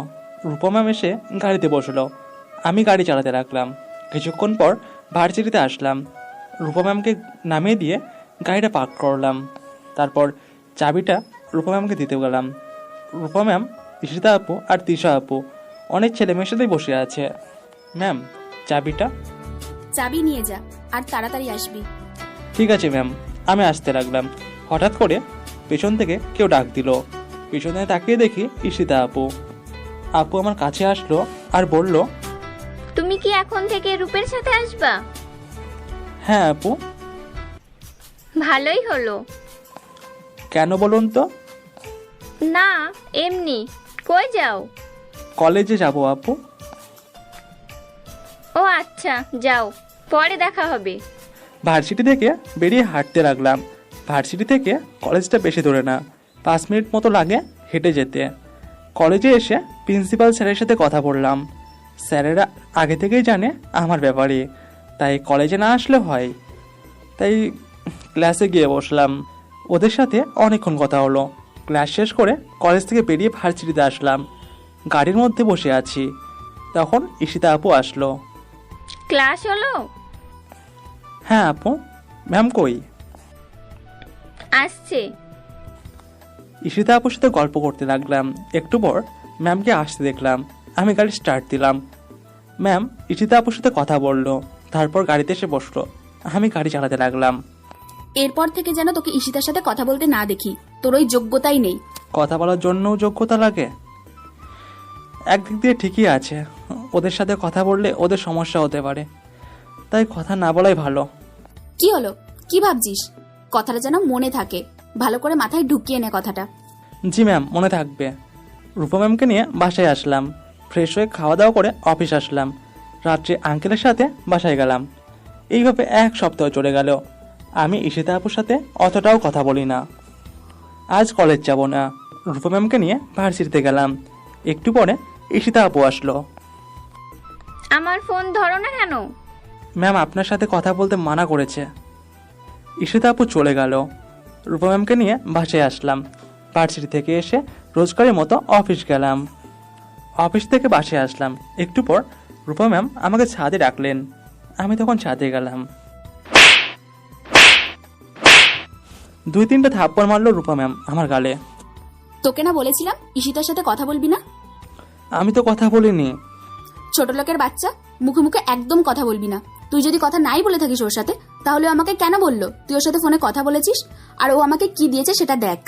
রূপা ম্যাম এসে গাড়িতে বসলো, আমি গাড়ি চালাতে রাখলাম। কিছুক্ষণ পর ভার্সিটিতে আসলাম। রূপা ম্যামকে নামিয়ে দিয়ে গাড়িটা পার্ক করলাম। তারপর চাবিটা রূপা ম্যামকে দিতে গেলাম। রূপা ম্যাম, ঈশিতা আপু আর তিশা আপু অনেক ছেলে মেয়ের সাথেই বসে আছে। ম্যাম, চাবিটা। চাবি নিয়ে যা, আর তাড়াতাড়ি আসবি। ঠিক আছে ম্যাম, আমি আসতে লাগলাম। হঠাৎ করে পেছন থেকে কেউ ডাক দিল। পেছনে তাকিয়ে দেখি ঈশিতা আপু। আপু আমার কাছে আসলো আর বলল, তুমি কি এখন থেকে রূপের সাথে আসবা? হ্যাঁ আপু। ভালোই হলো। কেন বলুন তো? না, এমনি। কই যাও? কলেজে যাব আপু। ও আচ্ছা, যাও, পরে দেখা হবে। ভার্সিটি থেকে বেরিয়ে হাঁটতে লাগলাম। ভার্সিটি থেকে কলেজটা বেশি দূরে না, 5 মিনিট মতো লাগে হেঁটে যেতে। কলেজে এসে প্রিন্সিপাল স্যারের সাথে কথা বললাম। স্যারেরা আগে থেকেই জানে আমার ব্যাপারে, তাই কলেজে না আসলে হয়। তাই ক্লাসে গিয়ে বসলাম। ওদের সাথে অনেকক্ষণ কথা হলো। ক্লাস শেষ করে কলেজ থেকে বেরিয়ে ভার্সিটিতে আসলাম। গাড়ির মধ্যে বসে আছি, তখন ঈশিতা আপু আসলো। ক্লাস হলো? হ্যাঁ আপু। ম্যাম কই? আসছে। ঈশিতা আপুর সাথে গল্প করতে লাগলাম। একটু পর ম্যামকে আসতে দেখলাম। আমি গাড়ি স্টার্ট দিলাম। ম্যাম ঈশিতা আপুর সাথে কথা বললো, তারপর গাড়িতে এসে বসলো। আমি গাড়ি চালাতে লাগলাম। এরপর থেকে যেন তোকে ঈশিতার সাথে কথা বলতে না দেখি, তোর ওই যোগ্যতাই নেই। কথা বলার জন্যও যোগ্যতা লাগে? একদিক দিয়ে ঠিকই আছে, ওদের সাথে কথা বললে ওদের সমস্যা হতে পারে, তাই কথা না বলাই ভালো। কি হলো? কি ভাবছিস? কথাটা যেন মনে থাকে, ভালো করে মাথায় ঢুকিয়ে নে কথাটা। জি ম্যাম, মনে থাকবে। রূপা ম্যামকে নিয়ে বাসায় আসলাম। ফ্রেশ হয়ে খাওয়া দাওয়া করে অফিস আসলাম। রাত্রে আঙ্কেলের সাথে বাসায় গেলাম। এইভাবে 1 সপ্তাহ চলে গেল। আমি ঈশিতা আপুর সাথে অতটাও কথা বলি না। আজ কলেজ যাব না, রূপা ম্যামকে নিয়ে ভার্সিটিতে গেলাম। একটু পরে ঈশিতা আপু আসলো। আমার ফোন ধরো না কেন? ম্যাম আপনার সাথে কথা বলতে মানা করেছে। ঈশিতা আপু চলে গেল। রূপা ম্যামকে নিয়ে বাসায় আসলাম। ভার্সিটি থেকে এসে রোজকারের মতো অফিস গেলাম। অফিস থেকে বাসায় আসলাম। একটু পর রূপা ম্যাম আমাকে ছাদে ডাকলেন। আমি তখন ছাদে গেলাম। 2-3টা থাপ্পড় মারলো রূপা ম্যাম আমার গালে। তোকে না বলেছিলাম ঈশিতার সাথে কথা বলবি না? আমি তো কথা বলিনি। ছোট লোকের বাচ্চা, মুখে মুখে একদম কথা বলবি না। তুই যদি কথা নাই বলে থাকিস ওর সাথে, তাহলে আমাকে কেন বললো তুই ওর সাথে ফোনে কথা বলেছিস? আর ও আমাকে কি দিয়েছে সেটা দেখ।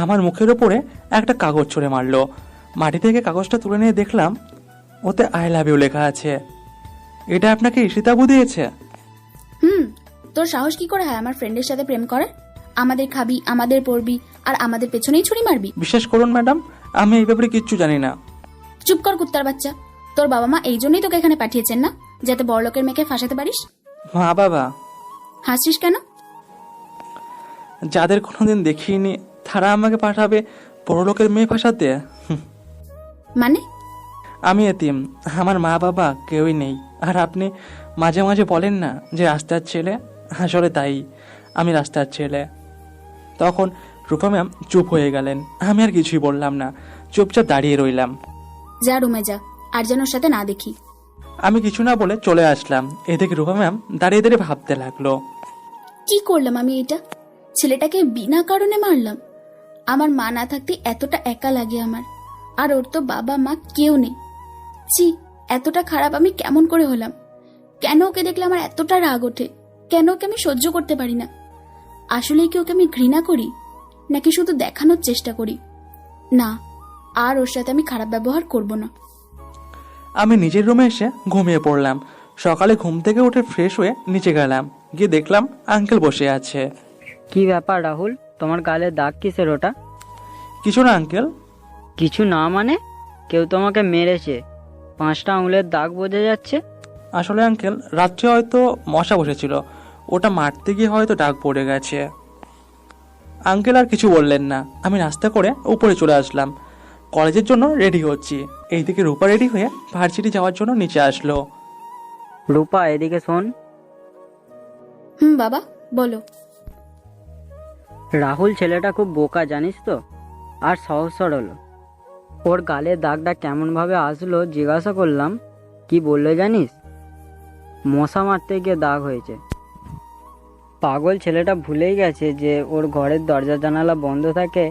আমার মুখের ওপরে একটা কাগজ ছুঁড়ে মারলো। মাটি থেকে কাগজটা তুলে নিয়ে দেখলাম ওতে আই লাভ ইউ লেখা আছে। এটা আপনাকে ঈশিতা আপু দিয়েছে? তোর সাহস কি করে হয় আমার ফ্রেন্ডের সাথে প্রেম করার? আমাদের খাবি, আমাদের পড়বি, আর আমাদের পেছনেই ছুরি মারবি? বিশ্বাস করুন ম্যাডাম, আমি এই ব্যাপারে কিচ্ছু জানি না। চুপ কর কুত্তার বাচ্চা। তোর বাবা মা এই জন্যই তোকে এখানে পাঠিয়েছেন না, যাতে বড়লোকের মেয়েকে ফাঁসাতে পারিস? মা বাবা? হাসছিস কেন? যাদের কোনোদিন দেখিনি তারা আমাকে পাঠাবে বড়লোকের মেয়ে ফাঁসাতে? মানে? আমি এতিম, আমার মা বাবা কেউই নেই। আর আপনি মাঝে মাঝে বলেন না যে রাস্তার ছেলে, আসলে তাই, আমি রাস্তার ছেলে। তখন রূপা ম্যাম চুপ হয়ে গেলেন। আমি আর কিছুই বললাম না, চুপচাপ দাঁড়িয়ে রইলাম। যা রুমে যা, আর যেন ওর সাথে না দেখি। আমি কিছু না বলে চলে আসলাম। এদিকে রূপা ম্যাম দাঁড়িয়ে দাঁড়িয়ে ভাবতে লাগলো, কি করলাম আমি এটা? ছেলেটাকে বিনা কারণে মারলাম। আমার মা না থাকতে এতটা একা লাগে আমার, আর ওর তো বাবা মা কেউ নেই। ছি, এতটা খারাপ আমি কেমন করে হলাম? কেন ওকে দেখলে আমার এতটা রাগ ওঠে? কেন ওকে আমি সহ্য করতে পারি না? আসলেই কি ওকে আমি ঘৃণা করি, নাকি শুধু দেখানোর চেষ্টা করি? না, আর ওর সাথে আমি খারাপ ব্যবহার করব না। আমি নিজের রুমে এসে ঘুমিয়ে পড়লাম। সকালে ঘুম থেকে উঠে ফ্রেশ হয়ে নিচে গেলাম। গিয়ে দেখলাম আঙ্কেল বসে আছে। কি ব্যাপার রাহুল, তোমার গালে দাগ কিসের ওটা? কিছু না আঙ্কেল। কিছু না মানে? কেউ তোমাকে মেরেছে, 5টা আঙুলের দাগ বোঝা যাচ্ছে। আসলে আঙ্কেল রাত্রে হয়তো মশা বসেছিল, ওটা মারতে গিয়ে হয়তো দাগ পড়ে গেছে। আঙ্কেল আর কিছু বললেন না। আমি নাস্তা করে উপরে চলে আসলাম, কলেজের জন্য রেডি হচ্ছি। এইদিকে রূপা রেডি হয়ে ভার্সিটি যাওয়ার জন্য নিচে আসলো। রূপা এদিকে শোন। বাবা বলো। রাহুল ছেলেটা খুব বোকা জানিস তো, আর সহজ সরল। ওর গালে দাগটা কেমনভাবে আসলো জিজ্ঞাসা করলাম, কি বললো জানিস? মশা মারতে গিয়ে দাগ হয়েছে। পাগল ছেলেটা ভুলেই গেছে যে ওর ঘরের দরজা জানালা বন্ধ থাকে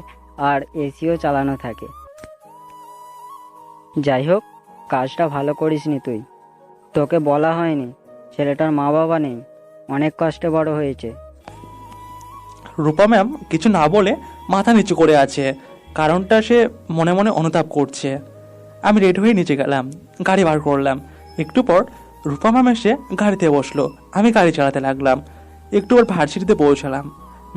আর এসিও চালানো থাকে। যাই হোক, কাজটা ভালো করিসনি তুই। তোকে বলা হয়নি ছেলেটার মা বাবা নেই, অনেক কষ্টে বড় হয়েছে। রূপা ম্যাম কিছু না বলে মাথা নিচু করে আছে, কারণটা সে মনে মনে অনুতাপ করছে। আমি রেডি হয়ে নিচে গেলাম, গাড়ি বার করলাম। একটু পর রূপা ম্যাম এসে গাড়িতে বসলো, আমি গাড়ি চালাতে লাগলাম। একটু পর ভার্সিটিতে পৌঁছালাম,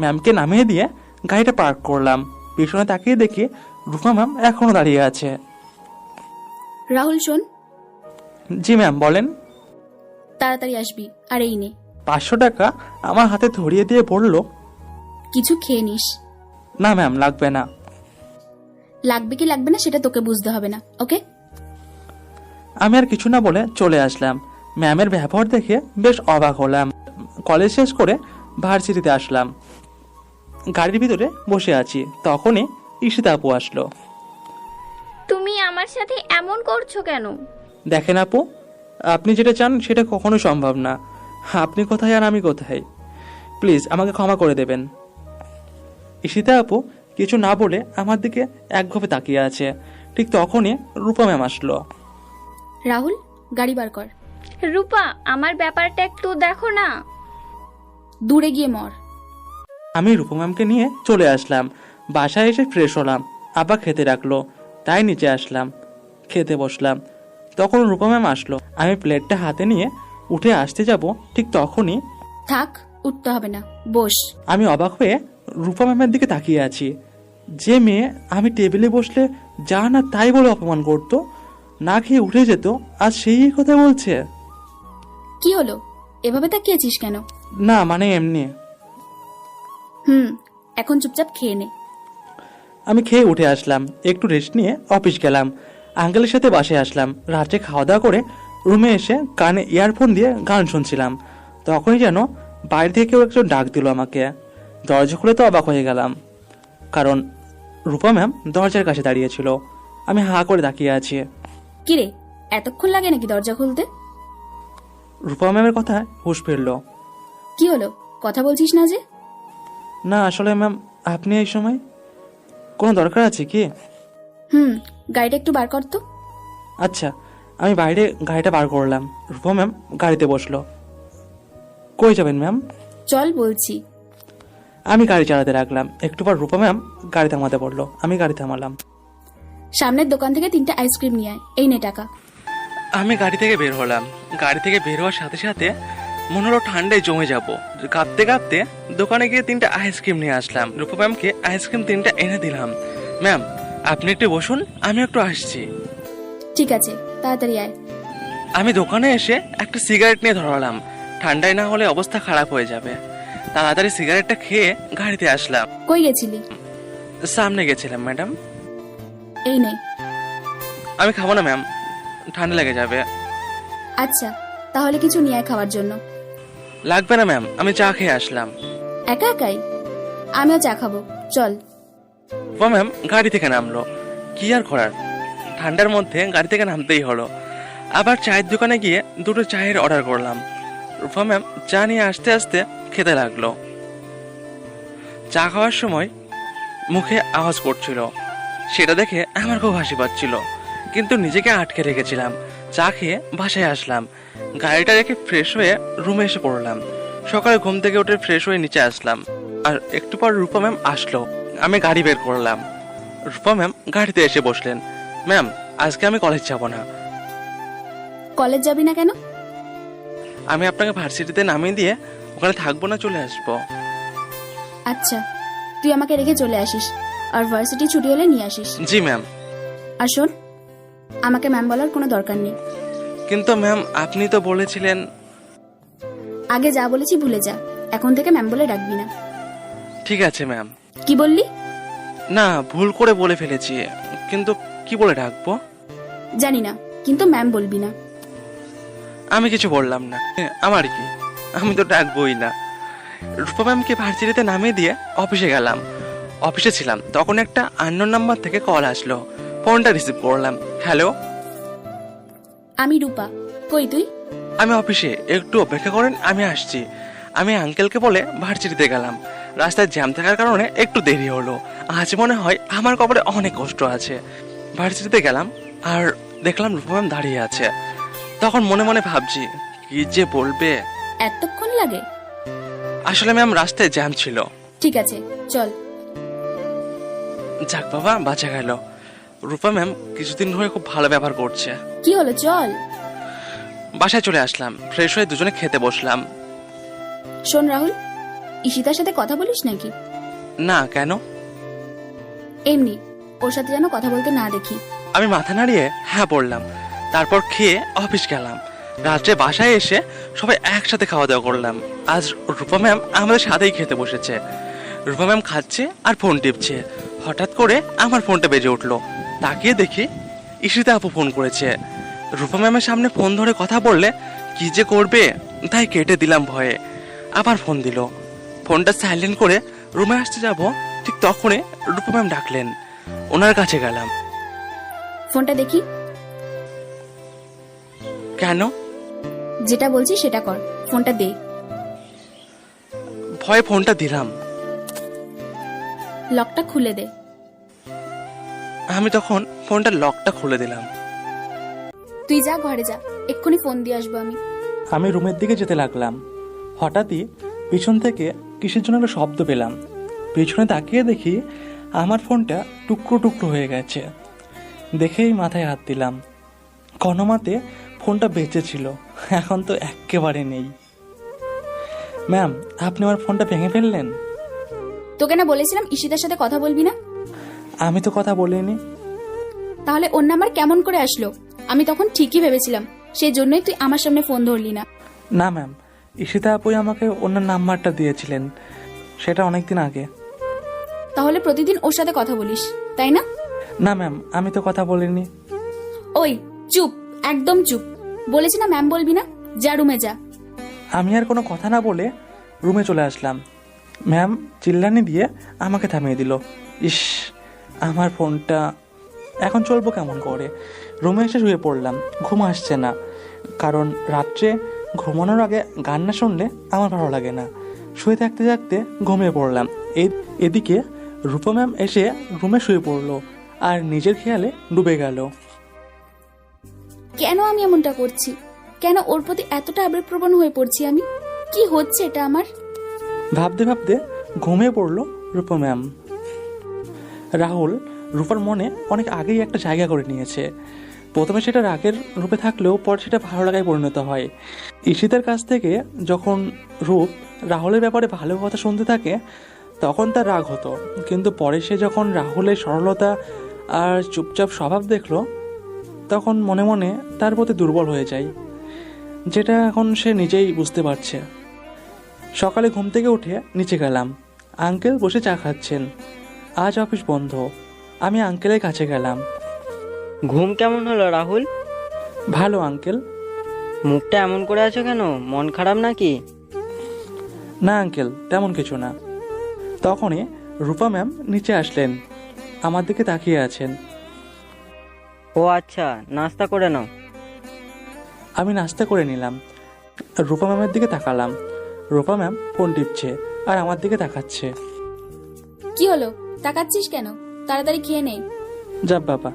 ম্যামকে নামিয়ে দিয়ে গাড়িটা পার্ক করলাম। পিছনে তাকিয়ে দেখি রূপা ম্যাম এখনো দাঁড়িয়ে আছে। রাহুল শোন। জি ম্যাম বলেন। তাড়াতাড়ি আসবি, আর এই নে 500 টাকা আমার হাতে ধরিয়ে দিয়ে বলল, কিছু খেয়ে নিস। না ম্যাম লাগবে না। লাগবে কি লাগবে না সেটা তোকে বুঝতে হবে না, ওকে? আমি আর কিছু না বলে চলে আসলাম। ম্যামের ব্যবহার দেখে বেশ অবাক হলাম। কলেজ শেষ করে ভার্সিটিতে আসলাম, গাড়ির ভিতরে বসে আছি। তখনই ঈশিতা আপু আসলো। তুমি আমার সাথে এমন করছো কেন? দেখেন আপু, আপনি যেটা চান সেটা কখনো সম্ভব না। আপনি কোথায় আর আমি কোথায়, প্লিজ আমাকে ক্ষমা করে দেবেন। ঈশিতা আপু কিছু না বলে আমার দিকে একভাবে তাকিয়ে আছে। ঠিক তখনই রূপা ম্যাম আসলো। রাহুল গাড়ি বার কর। রূপা, আমার ব্যাপারটা একটু দেখো না। দূরে গিয়ে মর। আমি রূপা ম্যামকে নিয়ে চলে আসলাম। বাসায় এসে ফ্রেশ হলাম, আবার খেতে রাখলো, তাই নিচে আসলাম, খেতে বসলাম। তখন রূপা ম্যাম আসলো। আমি প্লেটটা হাতে নিয়ে উঠে আসতে যাব, ঠিক তখনই থাক, উঠতে হবে না, বস। আমি অবাক হয়ে রূপা ম্যামের দিকে তাকিয়ে আছি। যে মেয়ে আমি টেবিলে বসলে যা না তাই বলে অপমান করতো, না খেয়ে উঠে যেত, আজ সেই কথা বলছে। কি হলো, এভাবে তাকিয়েছিস কেন? না মানে এমনি। এখন চুপচাপ খেয়ে নে। আমি খেয়ে উঠে আসলাম, একটু রেস্ট নিয়ে অফিস গেলাম। আঙ্কেলের সাথে বাসায় আসলাম। রাতে খাওয়া দাওয়া করে রুমে এসে কানে ইয়ারফোন দিয়ে গান শুনছিলাম। তখনই যেন বাইরে থেকে কেউ একজন ডাক দিল আমাকে। দরজা খুলে তো অবাক হয়ে গেলাম, কারণ রূপা ম্যাম দরজার কাছে দাঁড়িয়েছিল। আমি হা করে তাকিয়ে আছি। কিরে, এতক্ষণ লাগে নাকি দরজা খুলতে? রূপা ম্যামের কথা হুঁশ ফিরল। কি হলো, কথা বলছিস না যে? না আসলে ম্যাম, আপনি এই সময় কোনো দরকার আছে কি? গাড়িটা একটু বার কর তো। আচ্ছা, আমি বাইরে গাড়িটা বার করলাম। রূপা ম্যাম গাড়িতে বসলো। কই যাবেন ম্যাম? চল বলছি। আমি গাড়ি চালাতে লাগলাম। একটু পর রূপা ম্যাম গাড়ি থামাতে বললো, আমি গাড়ি থামালাম। সামনের দোকান থেকে 3টা আইসক্রিম নিয়ে আয়, এই নে টাকা। আমি গাড়ি থেকে বের হলাম। গাড়ি থেকে বের হওয়ার সাথে সাথে মনে হলো ঠান্ডায় জমে যাব। কাঁপতে কাঁপতে দোকানে গিয়ে 3টা আইসক্রিম নিয়ে আসলাম। রূপা ম্যামকে আইসক্রিম 3টা এনে দিলাম। ম্যাম আপনি একটু বসুন, আমি একটু আসছি। ঠিক আছে, তাড়াতাড়ি আয়। আমি দোকানে এসে একটা সিগারেট নিয়ে ধরালাম, ঠান্ডায় না হলে অবস্থা খারাপ হয়ে যাবে। তাড়াতাড়ি সিগারেটটা খেয়ে গাড়িতে আসলাম। কই গেছিলি? সামনে গেছিলাম ম্যাডাম। এই নে। আমি খাবো না ম্যাম, ঠান্ডা লেগে যাবে। আচ্ছা, তাহলে কিছু নিয়ে আয় খাওয়ার জন্য। লাগবে না ম্যাম, আমি চা খেয়ে আসলাম। একা একাই? আমিও চা খাবো, চল। রূপা ম্যাম গাড়ি থেকে নামলো। কি আর করার, ঠান্ডার মধ্যে গাড়ি থেকে নামতেই হলো। আবার চায়ের দোকানে গিয়ে 2টো চায়ের অর্ডার করলাম। রূপা ম্যাম চা নিয়ে আস্তে আস্তে খেতে লাগলো। চা খাওয়ার সময় মুখে আওয়াজ করছিল, সেটা দেখে আমার খুব হাসি পাচ্ছিল, কিন্তু নিজেকে আটকে রেখেছিলাম। চা খেয়ে বাসায় আসলাম, গাড়িটা রেখে ফ্রেশ হয়ে রুমে এসে পড়লাম। সকালে ঘুম থেকে উঠে ফ্রেশ হয়ে নিচে আসলাম, আর একটু পর রূপা ম্যাম আসলো। আমি গাড়ি বের করলাম। রূপা ম্যাম গাড়িতে এসে বসলেন। ম্যাম আজকে আমি কলেজ যাব না। কলেজ যাবি না কেন? আমি আপনাকে ভার্সিটিতে নামিয়ে দিয়ে ওখানে থাকবো না, চলে আসবো। আচ্ছা, তুই আমাকে রেখে চলে আসিস, আর ভার্সিটি ছুটি হলে নিয়ে আসিস। জি ম্যাম। আর শোন, আমাকে ম্যাম বলার কোনো দরকার নেই। কিন্তু ম্যাম আপনি তো বলেছিলেন। আগে যা বলেছি ভুলে যা, এখন থেকে ম্যাম বলে ডাকবি না। ঠিক আছে ম্যাম। কি বললি? না, ভুল করে বলে ফেলেছি, কিন্তু কি বলে ডাকবো? জানি না, কিন্তু ম্যাম বলবি না। আমি কিছু বললাম না, আমার কি, আমি তো ডাকবোই না। রূপা ম্যামকে ভার্সিটিতে নামিয়ে দিয়ে অফিসে গেলাম। অফিসে ছিলাম, তখন একটা আননোন নাম্বার থেকে কল আসলো। ফোনটা রিসিভ করলাম। হ্যালো, আমি রূপা। কই তুই? আমি অফিসে, একটু অপেক্ষা করেন, আমি আসছি। আমি আঙ্কেলকে বলে ভার্সিটিতে গেলাম। রাস্তায় জ্যাম থাকার কারণে একটু দেরি হলো। আজ মনে হয় আমার কপালে অনেক কষ্ট আছে। ভার্সিটিতে গেলাম আর দেখলাম রূপা ম্যাম দাঁড়িয়ে আছে। তখন মনে মনে ভাবছি কি যে বলবে। এতক্ষণ লাগে? আসলে ম্যাম রাস্তায় জ্যাম ছিল। ঠিক আছে, চল। যাক বাবা, বাঁচা গেল। রূপা ম্যাম কিছুদিন ধরে খুব ভালো ব্যবহার করছে। কি হলো, চল। বাসায় চলে আসলাম, ফ্রেশ হয়ে দুজনে খেতে বসলাম। শোন রাহুল, ঈশিতার সাথে কথা বলিস নাকি? না, কেন? এমনি, ওর সাথে যেন কথা বলতে না দেখি। আমি মাথা নাড়িয়ে হ্যাঁ বললাম। তারপর খেয়ে অফিস গেলাম। রাত্রে বাসায় এসে সবাই একসাথে খাওয়া দাওয়া করলাম। আজ রূপা ম্যাম আমাদের সাথেই খেতে বসেছে। রূপা ম্যাম খাচ্ছে আর ফোন টিপছে। হঠাৎ করে আমার ফোনটা বেজে উঠলো। তাকিয়ে দেখি ঈশিতা আপু ফোন করেছে। রূপা ম্যামের সামনে ফোন ধরে কথা বললে কি যে করবে, তাই কেটে দিলাম ভয়ে। আবার ফোন দিল। ফোনটা সাইলেন্ট করে রুমে আসতে যাব, ঠিক তখনই রূপা ম্যাম ডাকলেন। ওনার কাছে গেলাম। ফোনটা দেখি। কেন? যেটা বলছি সেটা কর, ফোনটা দে। ভয়ে ফোনটা দিলাম। লকটা খুলে দে। আমি তখন ফোনটার লকটা খুলে দিলাম। তুই যা, ঘরে যা, এক্ষুনি ফোন দিয়ে আসবো আমি। আমি রুমের দিকে যেতে লাগলাম। হঠাৎই পিছন থেকে কিসের জন্য একটা শব্দ পেলাম। পিছনে তাকিয়ে দেখি আমার ফোনটা টুকরো টুকরো হয়ে গেছে। দেখেই মাথায় হাত দিলাম। কোনোমতে ফোনটা বেঁচে ছিল, এখন তো একেবারে নেই। ম্যাম, আপনি আমার ফোনটা ভেঙে ফেললেন। তোকে না বলেছিলাম ঈশিতার সাথে কথা বলবি না? আমি তো কথা বলিনি। তাহলে ওর নাম্বার কেমন করে আসলো? আমি তখন ঠিকই ভেবেছিলাম, সেই জন্যই তুই আমার সামনে ফোন ধরলি না। না ম্যাম, ঈশিতা আপুই আমাকে ওনার নাম্বারটা দিয়েছিলেন, সেটা অনেকদিন আগে। তাহলে প্রতিদিন ওর সাথে কথা বলিস, তাই না? না ম্যাম, আমি তো কথা বলিনি। ওই চুপ, একদম চুপ। বলেছি না ম্যাম বলবি না, যা রুমে যা। আমি আর কোনো কথা না বলে রুমে চলে আসলাম। ম্যাম চিল্লানি দিয়ে আমাকে থামিয়ে দিল। ইস, আমার ফোনটা এখন চলবো কেমন করে? রুমে এসে শুয়ে পড়লাম। ঘুম আসছে না, কারণ রাত্রে ঘুমানোর আগে গান না শুনলে আমার ভালো লাগে না। শুয়ে থাকতে থাকতে ঘুমিয়ে পড়লাম। এদিকে রূপা ম্যাম এসে রুমে শুয়ে পড়লো আর নিজের খেয়ালে ডুবে গেল। কেন আমি এমনটা করছি? কেন ওর প্রতি এতটা আবেগপ্রবণ হয়ে পড়ছি আমি? কি হচ্ছে এটা আমার? ভাবতে ভাবতে ঘুমিয়ে পড়লো রূপা ম্যাম। রাহুল রূপার মনে অনেক আগেই একটা জায়গা করে নিয়েছে। প্রথমে সেটা রাগের রূপে থাকলেও পরে সেটা ভালো লাগায় পরিণত হয়। ঈশিতার কাছ থেকে যখন রূপ রাহুলের ব্যাপারে ভালো কথা শুনতে থাকে তখন তার রাগ হতো, কিন্তু পরে সে যখন রাহুলের সরলতা আর চুপচাপ স্বভাব দেখলো তখন মনে মনে তার প্রতি দুর্বল হয়ে যায়, যেটা এখন সে নিজেই বুঝতে পারছে। সকালে ঘুম থেকে উঠে নিচে গেলাম। আঙ্কেল বসে চা খাচ্ছেন। আজ অফিস বন্ধ। আমি আঙ্কেলের কাছে গেলাম। ঘুম কেমন হলো রাহুল? ভালো আঙ্কেল। মুখটা এমন করে আছো কেন? মন খারাপ নাকি? না আঙ্কেল, তেমন কিছু না। তখনই রূপা ম্যাম নিচে আসলেন, আমার দিকে তাকিয়ে আছেন। ও আচ্ছা, নাস্তা করে নাও। আমি নাস্তা করে নিলাম। রূপা ম্যামের দিকে তাকালাম। রূপা ম্যাম ফোন টিপছে আর আমার দিকে তাকাচ্ছে। কি হলো, তাকাচ্ছিস কেন? তাড়াতাড়ি খেয়ে নে। যাব বাবা,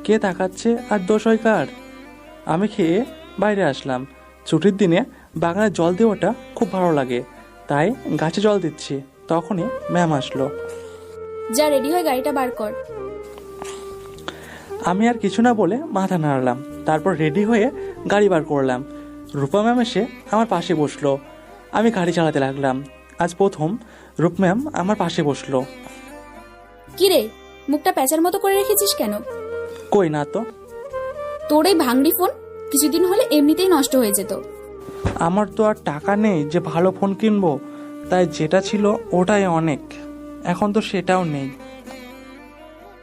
কে তাকাচ্ছে আর দোষ হয় কার? আমি খেয়ে বাইরে আসলাম। ছুটির দিনে বাগানে জল দেওয়াটা খুব ভালো লাগে, তাই গাছে জল দিচ্ছি। তখনই ম্যাম আসলো। যা, রেডি হয়ে গাড়িটা বার কর। আমি আর কিছু না বলে মাথা নাড়লাম। তারপর রেডি হয়ে গাড়ি বার করলাম। রূপা ম্যাম এসে আমার পাশে বসলো। আমি গাড়ি চালাতে লাগলাম। আজ প্রথম রূপ ম্যাম আমার পাশে বসলো। কিরে, মুখটা প্যাঁচার মতো করে রেখেছিস কেন? কই না তো। তোর এই ভাঙড়ি ফোন কিছুদিন হলে এমনিতেই নষ্ট হয়ে যেত। আমার তো আর টাকা নেই যে ভালো ফোন কিনবো, তাই যেটা ছিল ওটাই অনেক। এখন তো সেটাও নেই।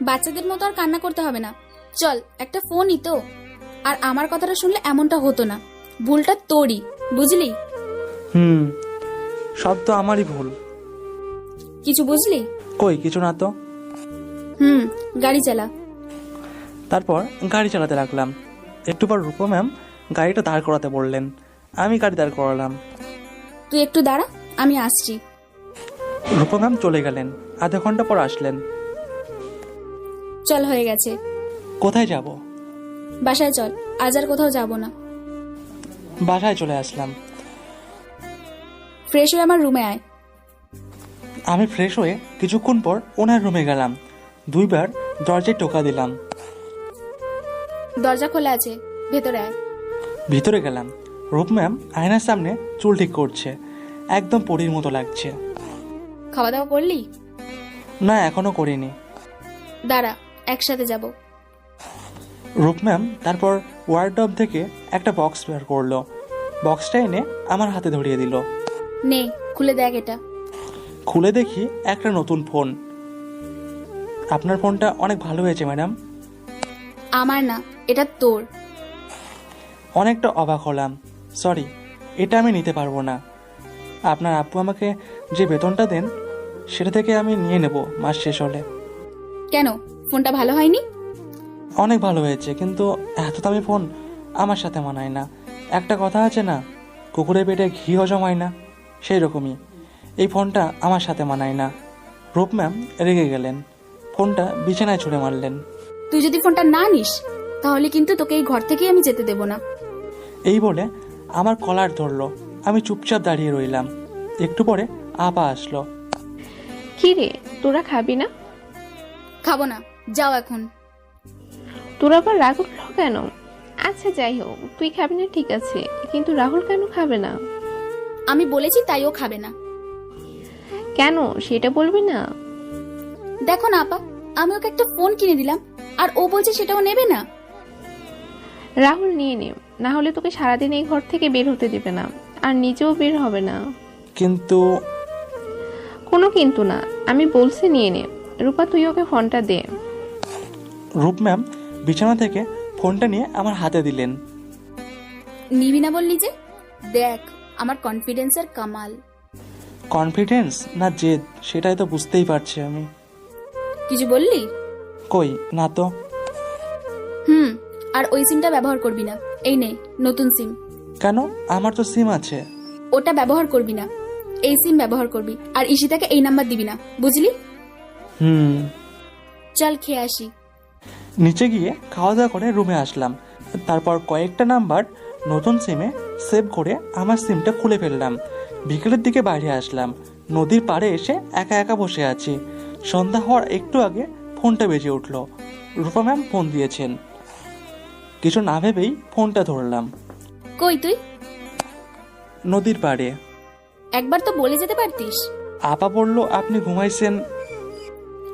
বাচ্চাদের মতো আর কান্না করতে হবে না, চল একটা ফোনই তো। আর আমার কথাটা শুনলে এমনটা হতো না, ভুলটা তোরই, বুঝলি? সব তো আমারই ভুল। কিছু বুঝলি? কই কিছু না তো। গাড়ি চালা। তারপর গাড়ি চালাতে লাগলাম। একটু পর রূপা ম্যাম গাড়িটা দাঁড় করাতে বললেন। আমি গাড়ি দাঁড় করালাম। তুই একটু দাঁড়া, আমি আসছি। রূপা ম্যাম চলে গেলেন। আধা ঘন্টা পর আসলেন। চল, হয়ে গেছে। কোথায় যাব? বাসায় চল, আজ আর কোথাও যাব না। বাসায় চলে আসলাম। ফ্রেশ হয়ে আমার রুমে আয়। আমি ফ্রেশ হয়ে কিছুক্ষণ পর ওনার রুমে গেলাম। 2 বার দরজায় টোকা দিলাম। দরজা খোলা আছে, ভেতরে আয়। ভিতরে গেলাম। রূপ ম্যাম আয়নার সামনে চুল ঠিক করছে। একদম পরীর মতো লাগছে। খাওয়া দাওয়া করলি? না, এখনো করিনি। দাঁড়া, একসাথে যাব। রূপ ম্যাম তারপর ওয়ার্ডরোব থেকে একটা বক্স বের করলো। বক্সটা এনে আমার হাতে ধরিয়ে দিল। নে, খুলে দেখ এটা। খুলে দেখি একটা নতুন ফোন। আপনার ফোনটা অনেক ভালো হয়েছে ম্যাডাম। আমার না, এটা তোর। অনেকটা অবাক হলাম। সরি, এটা আমি নিতে পারবো না। আপনার আব্বু আমাকে যে বেতনটা দেন সেটা থেকে আমি নিয়ে নেব মাস শেষ হলে। কেন, ফোনটা ভালো হয়নি? অনেক ভালো হয়েছে, কিন্তু এত দামি ফোন আমার সাথে মানায় না। একটা কথা আছে না, কুকুরের পেটে ঘি হজম হয় না, সেই রকমই এই ফোনটা আমার সাথে মানায় না। রূপ ম্যাম রেগে গেলেন, ফোনটা বিছানায় ছুঁড়ে মারলেন। তুই যদি ফোনটা না নিস তাহলে কিন্তু তোকে এই ঘর থেকেই আমি যেতে দেব না। এই বলে আমার কলার ধরলো। আমি চুপচাপ দাঁড়িয়ে রইলাম। একটু পরে আপা আসলো। কি রে, তোরা খাবি না? খাবো না, যাও এখন। তোরা আবার রাগ উঠলো কেন? আচ্ছা যাই হোক, তুই খাবি না ঠিক আছে, কিন্তু রাহুল কেন খাবে না? আমি বলেছি তাই ও খাবে না। কেন সেটা বলবি না? দেখো না আপা, আমি ওকে একটা ফোন কিনে দিলাম আর ও বলছে সেটাও নেবে না। রাহুল নিয়ে নে, না হলে তোকে সারাদিন এই ঘর থেকে বের হতে দেবে না, আর নিজেও বের হবে না। কিন্তু কোনো কিন্তু না, আমি বলছি নিয়ে নে। রূপা, তুই ওকে ফোনটা দে। রূপ ম্যাম বিছানা থেকে ফোনটা নিয়ে আমার হাতে দিলেন। নিবি না বললি যে? দেখ আমার কনফিডেন্সের কামাল। কনফিডেন্স না জেদ সেটাই তো বুঝতেই পারছি আমি। কিছু বললি? কই না তো। আর ওই সিমটা ব্যবহার করবি না। এই নে নতুন সিম। কেন? আমার তো সিম আছে। ওটা ব্যবহার করবি না, এই সিম ব্যবহার করবি। আর ঈশিতাকে এই নাম্বার দিবি না, বুঝলি? চল খেয়ে আসি। নিচে গিয়ে খাওয়া দাওয়া করে রুমে আসলাম। তারপর কয়েকটা নাম্বার নতুন সিমে সেভ করে আমার সিমটা খুলে ফেললাম। বিকেলের দিকে বাইরে আসলাম। নদীর পাড়ে এসে একা একা বসে আছি। সন্ধ্যা হওয়ার একটু আগে ফোনটা বেজে উঠল। রূপা ম্যাম ফোন দিয়েছেন। কিছু না ভেবেই ফোনটা ধরলাম। কই তুই? নদীর পাড়ে। একবার তো বলে যেতে পারতিস। আপা বলল আপনি ঘুমাইছেন।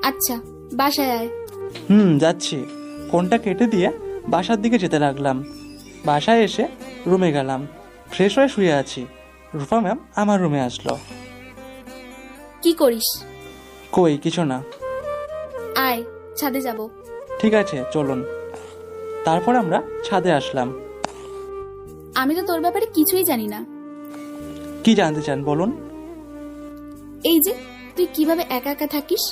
আচ্ছা, বাসায় আয়। যাচ্ছি। ফোনটা কেটে দিয়ে বাসার দিকে যেতে লাগলাম। বাসায় এসে রুমে গেলাম। ফ্রেশ হয়ে শুয়ে আছি। রূপা ম্যাম আমার রুমে আসলো। কি করিস? কই কিছু না। আয়, ছাদে যাব। ঠিক আছে চলুন। তারপর আমরা ছাদে আসলাম। আমি তো তোর ব্যাপারে কিছুই জানি না। কি জানতে চান বলুন। এই যে তুই কিভাবে একা একা থাকিস?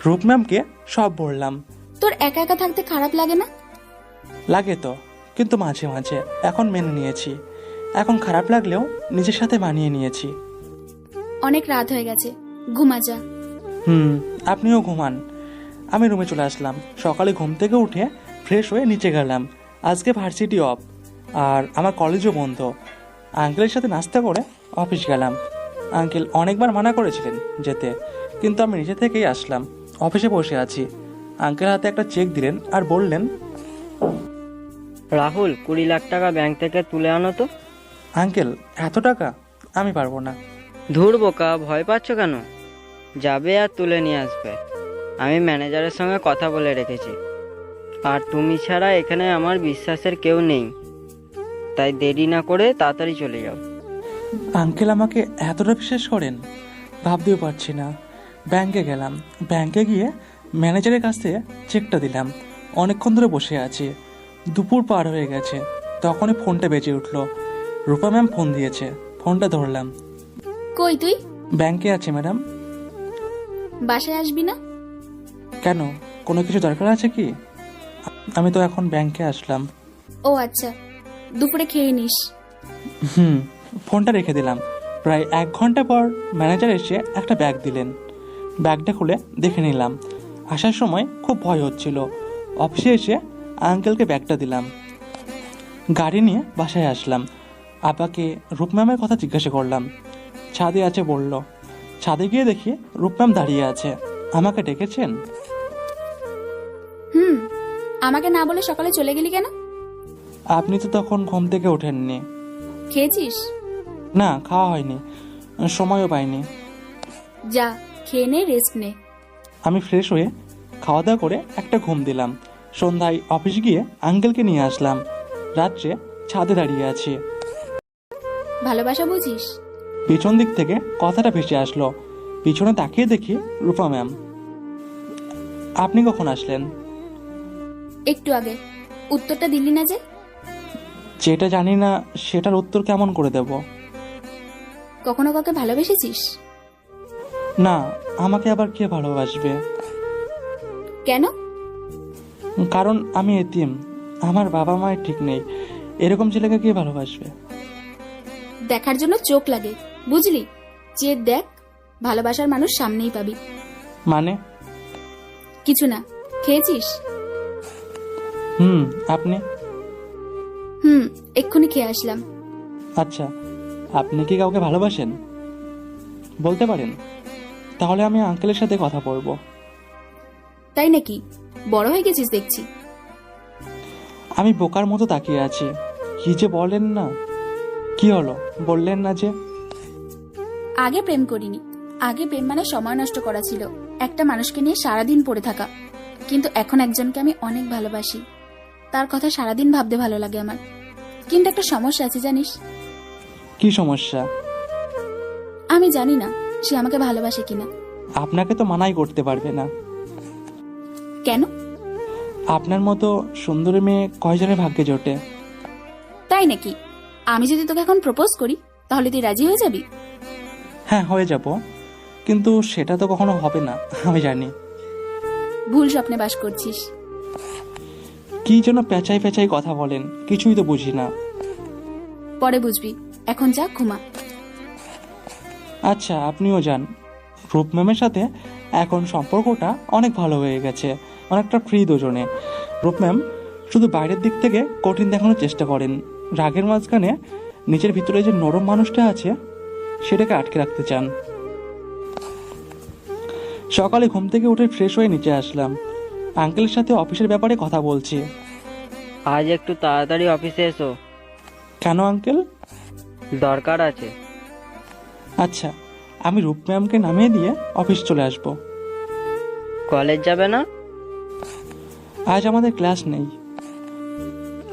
রূপ ম্যামকে সব বললাম। তোর একা একা থাকতে খারাপ লাগে না? লাগে তো, কিন্তু মাঝে মাঝে। এখন মেনে নিয়েছি। এখন খারাপ লাগলেও নিজের সাথে মানিয়ে নিয়েছি। অনেক রাত হয়ে গেছে, ঘুমা যা। আপনিও ঘুমান। আমি রুমে চলে আসলাম। সকালে ঘুম থেকে উঠে ফ্রেশ হয়ে নিচে গেলাম। আজকে ভার্সিটি অফ আর আমার কলেজও বন্ধ। আঙ্কেলের সাথে নাস্তা করে অফিস গেলাম। আঙ্কেল অনেকবার মানা করেছিলেন যেতে, কিন্তু আমি নিজে থেকেই আসলাম। অফিসে বসে আছি। আঙ্কেল হাতে একটা চেক দিলেন আর বললেন, রাহুল 20 লাখ টাকা ব্যাংক থেকে তুলে আনো তো। আঙ্কেল এত টাকা? আমি পারবো না। ধুর বোকা, ভয় পাচ্ছ কেন? যাবে আর তুলে নিয়ে আসবে। আমি ম্যানেজারের সঙ্গে কথা বলে রেখেছি। আর তুমি ছাড়া এখানে আমার বিশ্বাসের কেউ নেই, তাই দেরি না করে তাড়াতাড়ি চলে যাও। আঙ্কেল আমাকে এতটা বিশ্বাস করেন? ভাবতেও পারছি না। ব্যাংকে গেলাম, ব্যাংকে গিয়ে ম্যানেজারের কাছ থেকে চেকটা দিলাম। অনেকক্ষণ ধরে বসে আছি, দুপুর পার হয়ে গেছে। তখনই ফোনটা বেজে উঠলো। রূপা ম্যাম ফোন দিয়েছে, ফোনটা ধরলাম। কই তুই? ব্যাংকে আছে ম্যাডাম। বাসায় আসবি না? কেন, কোনো কিছু দরকার আছে কি? আমি তো এখন ব্যাংকে আসলাম। ও আচ্ছা, দুপুরে খেয়ে নিস। ফোনটা রেখে দিলাম। প্রায় 1 ঘন্টা পর ম্যানেজার এসে একটা ব্যাগ দিলেন। ব্যাগটা খুলে দেখে নিলাম। আসার সময় খুব ভয় হচ্ছিল। অফিসে এসে আঙ্কেলকে ব্যাগটা দিলাম। গাড়ি নিয়ে বাসায় আসলাম। আপাকে রূপম্যামের কথা জিজ্ঞাসা করলাম। ছাদে আছে বলল। ছাদে গিয়ে দেখি রূপম্যাম দাঁড়িয়ে আছে। আমাকে ডেকেছেন? আমাকে না বলে সকালে চলে গেলি কেন? আপনি তো তখন ঘুম থেকে ওঠেননি। খেয়েছিস? না, খাওয়া হয়নি, সময়ও পাইনি। যা খেয়ে নে, রেস্ট নে। আমি ফ্রেশ হয়ে খাওয়া দাওয়া করে একটা ঘুম দিলাম। সন্ধ্যায় অফিস গিয়ে আঙ্কেলকে নিয়ে আসলাম। রাত্রে ছাদে দাঁড়িয়ে আছি। ভালোবাসা বুঝিস? পিছন দিক থেকে কথাটা ভেসে আসলো। পিছনে তাকিয়ে দেখি রূপা ম্যাম। আপনি কখন আসলেন? একটু আগে। উত্তরটা দিলি না যে? যেটা জানি না সেটার উত্তর কেমন করে দেব? কখনো কাউকে ভালোবেসেছিস? না, আমাকে আবার কে ভালোবাসবে? কেন? কারণ আমি এতিম, আমার বাবা মায়ের ঠিক নেই। এরকম ছেলেকে কে ভালোবাসবে? দেখার জন্য চোখ লাগে, বুঝলি? চেয়ে দেখ, ভালোবাসার মানুষ সামনেই পাবি। মানে? কিছু না। খেয়েছিস? আপনি? এক্ষুনি খেয়ে আসলাম। আচ্ছা, আপনি কি কাউকে ভালোবাসেন? বলতে পারেন? তাহলে আমি আঙ্কেলের সাথে কথা বলবো। তাই নাকি? বড় হয়ে গেছিস দেখছি। আমি বোকার মতো তাকিয়ে আছি। কি যে বলেন না। কি হলো, বললেন না যে? আগে প্রেম করিনি। আগে প্রেম মানে সময় নষ্ট করা ছিল, একটা মানুষকে নিয়ে সারাদিন পড়ে থাকা। কিন্তু এখন একজনকে আমি অনেক ভালোবাসি। তার কথা সারাদিন ভাবতে ভালো লাগে আমার। কিন্তু একটা সমস্যা আছে, জানিস? কি সমস্যা? আমি জানি না সে আমাকে ভালোবাসে কিনা। আপনাকে তো মানাই করতে পারবে না। কেন? আপনার মতো সুন্দরী মেয়ে কয়জনের ভাগ্যে জোটে? তাই নাকি? আমি যদি তোকে এখন প্রপোজ করি তাহলে তুই রাজি হয়ে যাবি? হ্যাঁ, হয়ে যাব, কিন্তু সেটা তো কখনো হবে না, আমি জানি। ভুল স্বপ্নে বাস করছিস। কি যেন পেঁচাই পেঁচাই কথা বলেন, কিছুই তো বুঝি না। পরে বুঝবি, এখন যা ঘুমা। আচ্ছা, আপনিও যান। রূপ ম্যামের সাথে এখন সম্পর্কটা অনেক ভালো হয়ে গেছে, অনেকটা ফ্রি দুজনে। রূপ ম্যাম শুধু বাইরের দিক থেকে কঠিন দেখানোর চেষ্টা করেন, রাগের মাঝখানে নিজের ভিতরে যে নরম মানুষটা আছে সেটাকে আটকে রাখতে চান। সকালে ঘুম থেকে উঠে ফ্রেশ হয়ে নিচে আসলাম। আঙ্কেলের সাথে অফিসের ব্যাপারে কথা বলছি। আজ একটু তাড়াতাড়ি অফিসে এসো। কেন আঙ্কেল? দরকার আছে। আচ্ছা, আমি রূপ ম্যামকে নামিয়ে দিয়ে অফিস চলে আসব। কলেজ যাবে না? আজ আমাদের ক্লাস নেই।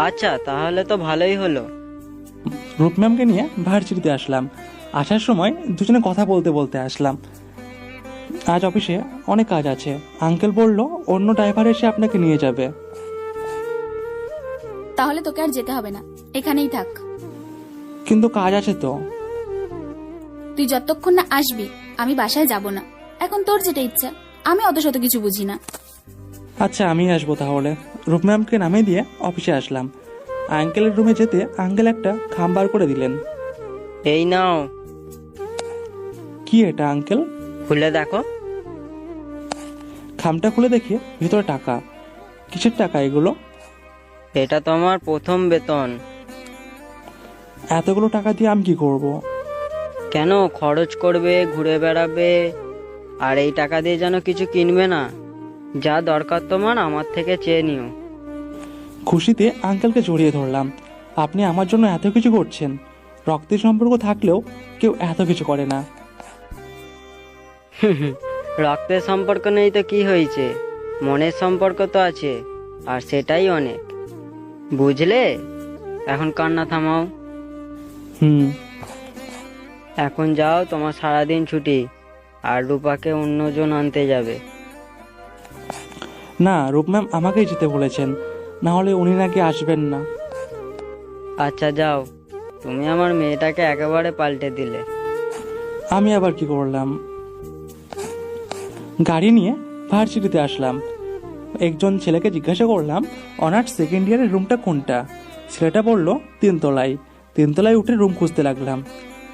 আচ্ছা, তাহলে তো ভালোই হলো। রূপ ম্যামকে নিয়ে ভার্সিটিতে আসলাম। আসার সময় দুজনে কথা বলতে বলতে আসলাম। আজ অফিসে অনেক কাজ আছে। আঙ্কেল বলল অন্য ড্রাইভার এসে আপনাকে নিয়ে যাবে। তাহলে তোকে আর যেতে হবে না, এখানেই থাক। কিন্তু কাজ আছে তো। তুই যতক্ষণ না আসবি আমি বাসায় যাব না। এখন তোর যেটা ইচ্ছা, আমি অত শত কিছু বুঝি না। আচ্ছা, আমি আসবো তাহলে। রূপ ম্যামকে নামিয়ে দিয়ে অফিসে আসলাম। আঙ্কেলের রুমে যেতে আঙ্কেল একটা খাম বার করে দিলেন। এই নাও। কি এটা আঙ্কেল? খুলে দেখো। খামটা খুলে দেখি ভিতরে টাকা। কিসের টাকা এগুলো? এটা তোমার প্রথম বেতন। এতগুলো টাকা দিয়ে আমি কি করব? কেন, খরচ করবে, ঘুরে বেড়াবে, আর এই টাকা দিয়ে যেন কিছু কিনবে না। যা দরকার তোমার আমার থেকে চেয়ে নিও। খুশিতে আঙ্কেলকে জড়িয়ে ধরলাম। আপনি আমার জন্য এত কিছু করছেন, রক্তের সম্পর্ক থাকলেও কেউ এত কিছু করে না। রক্তের সম্পর্ক নেই তো কি হয়েছে, মনের সম্পর্ক তো আছে, আর সেটাই অনেক। বুঝলে? এখন কান্না থামাও। হুম। এখন যাও, তোমার সারাদিন ছুটি, আর রূপাকে অন্যজন আনতে যাবে। না, রূপ ম্যাম আমাকেই যেতে বলেছেন, না হলে উনি নাকি আসবেন না। আচ্ছা যাও, তুমি আমার মেয়েটাকে একেবারে পাল্টে দিলে। আমি আবার কি করলাম? গাড়ি নিয়ে ভার্সিটিতে আসলাম। একজন ছেলেকে জিজ্ঞাসা করলাম অনার্স সেকেন্ড ইয়ারের রুমটা কোনটা। ছেলেটা বলল 3 তলায়। 3 তলায় উঠে রুম খুঁজতে লাগলাম।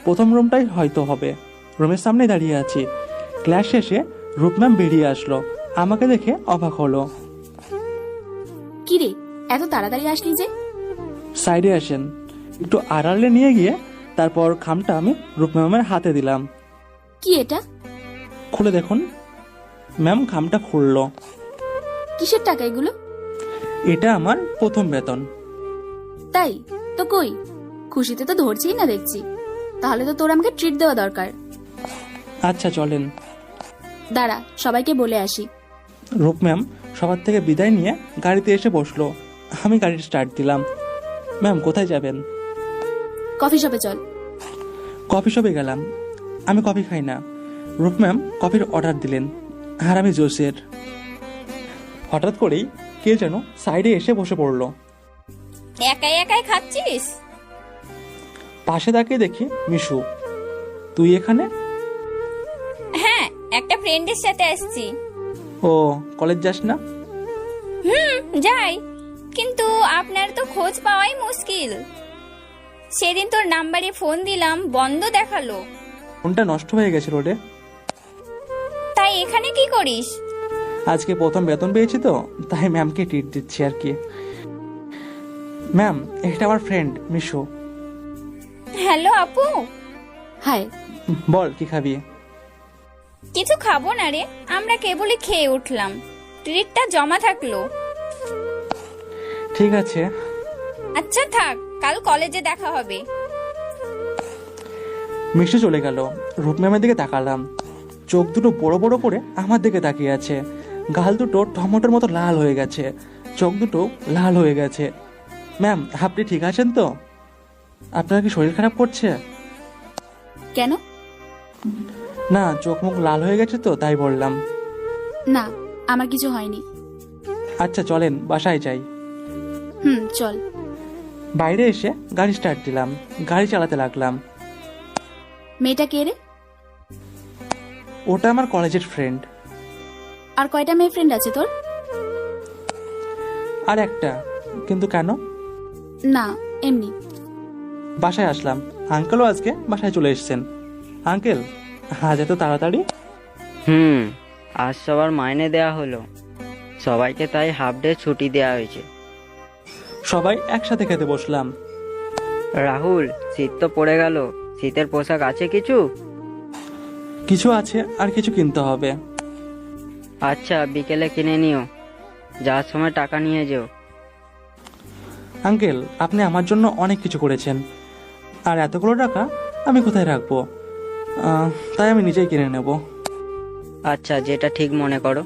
প্রথম রুমটাই হয়তো হবে। রুমের সামনে দাঁড়িয়ে আছি। ক্লাস শেষে রূপ ম্যাম বেরিয়ে আসলো। আমাকে দেখে অবাক হলো। কি রে, এত তাড়াতাড়ি আসলি যে? সাইডে আসেন। একটু আড়ালে নিয়ে গিয়ে তারপর খামটা আমি রূপ ম্যামের হাতে দিলাম। কি এটা? খুলে দেখুন। ম্যাম খামটা খুললো। কিসের টাকা এগুলো? এটা আমার প্রথম বেতন। তাই তো কই, খুশিতে তো ধরছিই না দেখছি। তাহলে তো তোর আমাকে ট্রিট দেওয়া দরকার। আচ্ছা চলেন। দাঁড়া, সবাইকে বলে আসি। রূপ ম্যাম সবার থেকে বিদায় নিয়ে গাড়িতে এসে বসলো। আমি গাড়ি স্টার্ট দিলাম। ম্যাম কোথায় যাবেন? কফি শপে চল। কফি শপে গেলাম। আমি কফি খাই না। রূপ ম্যাম কফির অর্ডার দিলেন, আর আমি জোসের। হঠাৎ করেই কে যেন সাইডে এসে বসে পড়লো। একাই একাই খাচ্ছিস? পাশে তাকিয়ে দেখি মিশু। তুই এখানে? হ্যাঁ, একটা ফ্রেন্ডের সাথে আসছি। ও, কলেজ যাস না? যাই, কিন্তু আপনার তো খোঁজ পাওয়াই মুশকিল। সেদিন তোর নাম্বারে ফোন দিলাম, বন্ধ দেখালো। ফোনটা নষ্ট হয়ে গেছিল রে। তাই এখানে কি করিস? আজকে প্রথম বেতন পেয়েছি তো, তাই ম্যামকে ট্রিট দিচ্ছি আর কি। ম্যাম, এটা আমার ফ্রেন্ড মিশু। হ্যালো আপু। হাই। বল কি খাবি? কিছু খাবো না রে, আমরা কেবলই খেয়ে উঠলাম, ট্রিটটা জমা থাকলো। ঠিক আছে। আচ্ছা থাক, কাল কলেজে দেখা হবে। মিশু চলে গেল। রূপ ম্যামের দিকে তাকালাম। চোখ দুটো বড় বড় করে আমার দিকে তাকিয়ে আছে। গাল দুটো টমেটোর মতো লাল হয়ে গেছে। চোখ দুটো লাল হয়ে গেছে। ম্যাম, আপনি ঠিক আছেন তো? আপনার কি শরীর খারাপ করছে? কেন? না, চোখ মুখ লাল হয়ে গেছে তো তাই বললাম। না, আমার কিছু হয়নি। আচ্ছা চলেন, বাসায় যাই। চল। বাইরে এসে গাড়ি স্টার্ট দিলাম। গাড়ি চালাতে লাগলাম। মেয়েটা কে রে? ওটা আমার কলেজের ফ্রেন্ড। আর কয়টা মেয়ে ফ্রেন্ড আছে তোর? আর একটা। কিন্তু কেন? না, এমনি। বাসায় আসলাম। আঙ্কেলও আজকে বাসায় চলে এসেছেন। আঙ্কেল, আজ এত তাড়াতাড়ি? আজ সবার মাইনে দেয়া হলো, সবাইকে তাই হাফ ডে ছুটি দেওয়া হয়েছে। সবাই একসাথে খেতে বসলাম। রাহুল, শীত তো পড়ে গেল, শীতের পোশাক আছে কিছু? কিছু আছে, আর কিছু কিনতে হবে। আচ্ছা, বিকেলে কিনে নিও, যাওয়ার সময় টাকা নিয়ে যেও। আঙ্কেল, আপনি আমার জন্য অনেক কিছু করেছেন, আর এতগুলো টাকা আমি কোথায় রাখবো? তাই আমি নিজেই কিনে নেব। আচ্ছা, যেটা ঠিক মনে করো।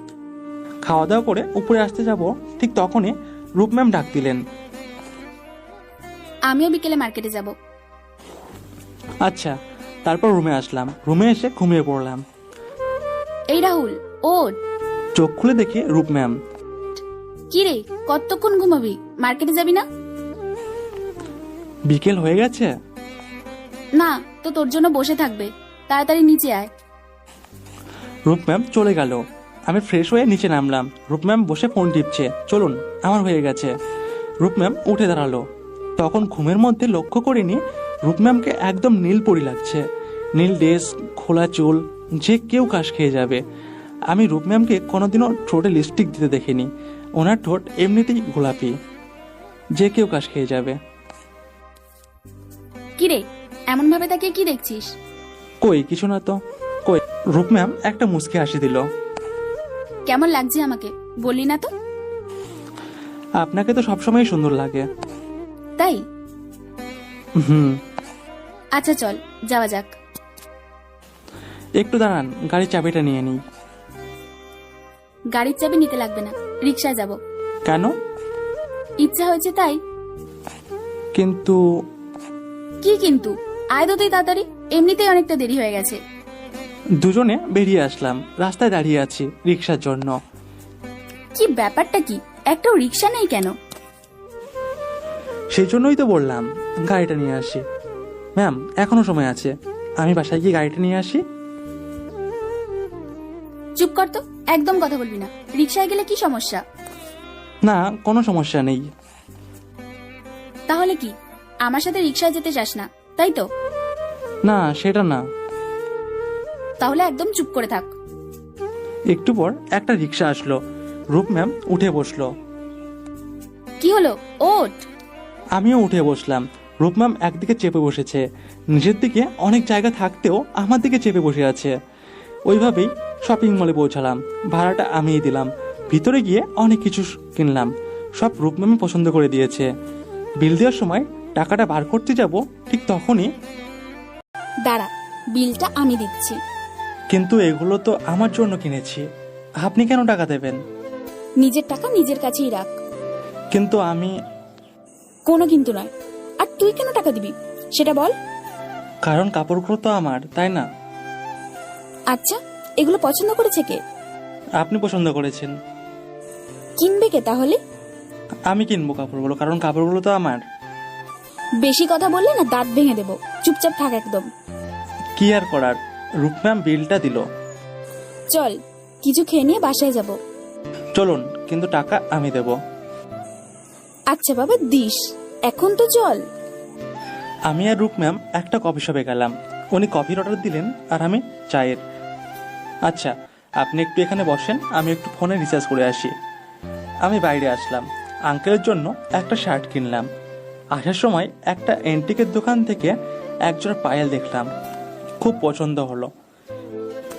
খাওয়া দাওয়া করে উপরে আসতে যাব, ঠিক তখনই রূপ ম্যাম ডাক দিলেন। আমিও বিকেলে মার্কেটে যাব। আচ্ছা। তারপর রুমে আসলাম। রুমে এসে ঘুমিয়ে পড়লাম। এই রাহুল, ওঠ। চোখ খুলে দেখি রূপ ম্যাম। কি রে, কতক্ষণ ঘুমাবি? মার্কেটে যাবি না? বিকেল হয়ে গেছে। না, তো তোর জন্য বসে থাকবে। তাড়াতাড়ি নিচে আয়। রূপ ম্যাম চলে গেল। আমি ফ্রেশ হয়ে নিচে নামলাম। রূপ ম্যাম বসে ফোন টিপছে। চলুন, আমার হয়ে গেছে। রূপ ম্যাম উঠে দাঁড়ালো। তখন ঘুমের মধ্যে লক্ষ্য করিনি রূপ ম্যামকে একদম নীল পরি লাগছে। নীল ড্রেস, খোলা চুল, যে কেউ কাশ খেয়ে যাবে। আমি রূপ ম্যামকে কোনোদিনও ঠোঁটে লিপস্টিক দিতে দেখিনি। ওনার ঠোঁট এমনিতেই গোলাপি, যে কেউ কাশ খেয়ে যাবে। কি রে, এমন ভাবে তাকিয়ে কি দেখছিস? কই কিছু না তো। কই? রূপ ম্যাম একটা মুচকি হাসি দিল। কেমন লাগছে আমাকে বললি না তো? আপনাকে তো সবসময় সুন্দর লাগে। তাই? আচ্ছা চল যাওয়া যাক। একটু দাঁড়ান, গাড়ির চাবিটা নিয়ে নিই। গাড়ির চাবি নিতে লাগবে না, রিক্সায় যাব। কেন? ইচ্ছা হয়েছে তাই। কিন্তু কি কিন্তু? আয় তো তুই তাড়াতাড়ি, এমনিতেই অনেকটা দেরি হয়ে গেছে। দুজনে বেরিয়ে আসলাম, রাস্তায় দাঁড়িয়ে আছি রিক্সার জন্য। কি ব্যাপারটা কি? একটাও রিক্সা নেই কেন? সেই জন্যই তো বললাম গাড়িটা নিয়ে আসি। ম্যাম, এখনো সময় আছে, আমি বাসায় গিয়ে গাড়িটা নিয়ে আসি। চুপ কর তো, একদম কথা বলবি না। রিক্সায় গেলে কি সমস্যা? না, কোনো সমস্যা নেই। তাহলে কি আমার সাথে রিক্সায় যেতে চাস না, তাই তো? না, সেটা না। তাহলে একদম চুপ করে থাক। একটু পর একটা রিক্সা আসলো, রূপ ম্যাম উঠে বসলো। কি হলো? ওঠ। আমিও উঠে বসলাম। রূপ ম্যাম একদিকে চেপে বসেছে, নিজের দিকে অনেক জায়গা থাকতেও আমার দিকে চেপে বসে আছে। ওইভাবেই শপিং মলে পৌঁছালাম, ভাড়াটা আমিই দিলাম। ভিতরে গিয়ে অনেক কিছু কিনলাম, সব রূপ ম্যামই পছন্দ করে দিয়েছে। বিল দেওয়ার সময় টাকাটা বার করতে যাব, ঠিক তখনই দাঁড়া, বিলটা আমি দিচ্ছি। কিন্তু এগুলো তো আমার জন্য কিনেছি, আপনি কেন টাকা দেবেন? নিজের টাকা নিজের কাছেই রাখ। কিন্তু আমি। কোনো কিন্তু নয়। আর তুই কেন টাকা দিবি সেটা বল। কারণ কাপড়গুলো তো আমার, তাই না? আচ্ছা, এগুলো পছন্দ করেছে কে? আপনি পছন্দ করেছেন। কিনবে কে তাহলে? আমি কিনবো কাপড়গুলো, কারণ কাপড়গুলো তো আমার। বেশি কথা বললে না দাঁত ভেঙে দেবো, চুপচাপ থাক একদম। কি আর করার, রূপ ম্যাম বিলটা দিল। চল কিছু খেয়ে নিয়ে বাসায় যাব। চলুন, কিন্তু টাকা আমি দেব। আচ্ছা বাবা দিস, এখন তো চল। আমি আর রূপ ম্যাম একটা কফি শপে গেলাম। উনি কফির অর্ডার দিলেন আর আমি চায়ের। আচ্ছা, আপনি একটু এখানে বসেন, আমি একটু ফোনে রিচার্জ করে আসি। আমি বাইরে আসলাম, আঙ্কেলের জন্য একটা শার্ট কিনলাম। আসার সময় একটা এন্টিকের দোকান থেকে একজোড়া পায়েল দেখলাম, খুব পছন্দ হলো।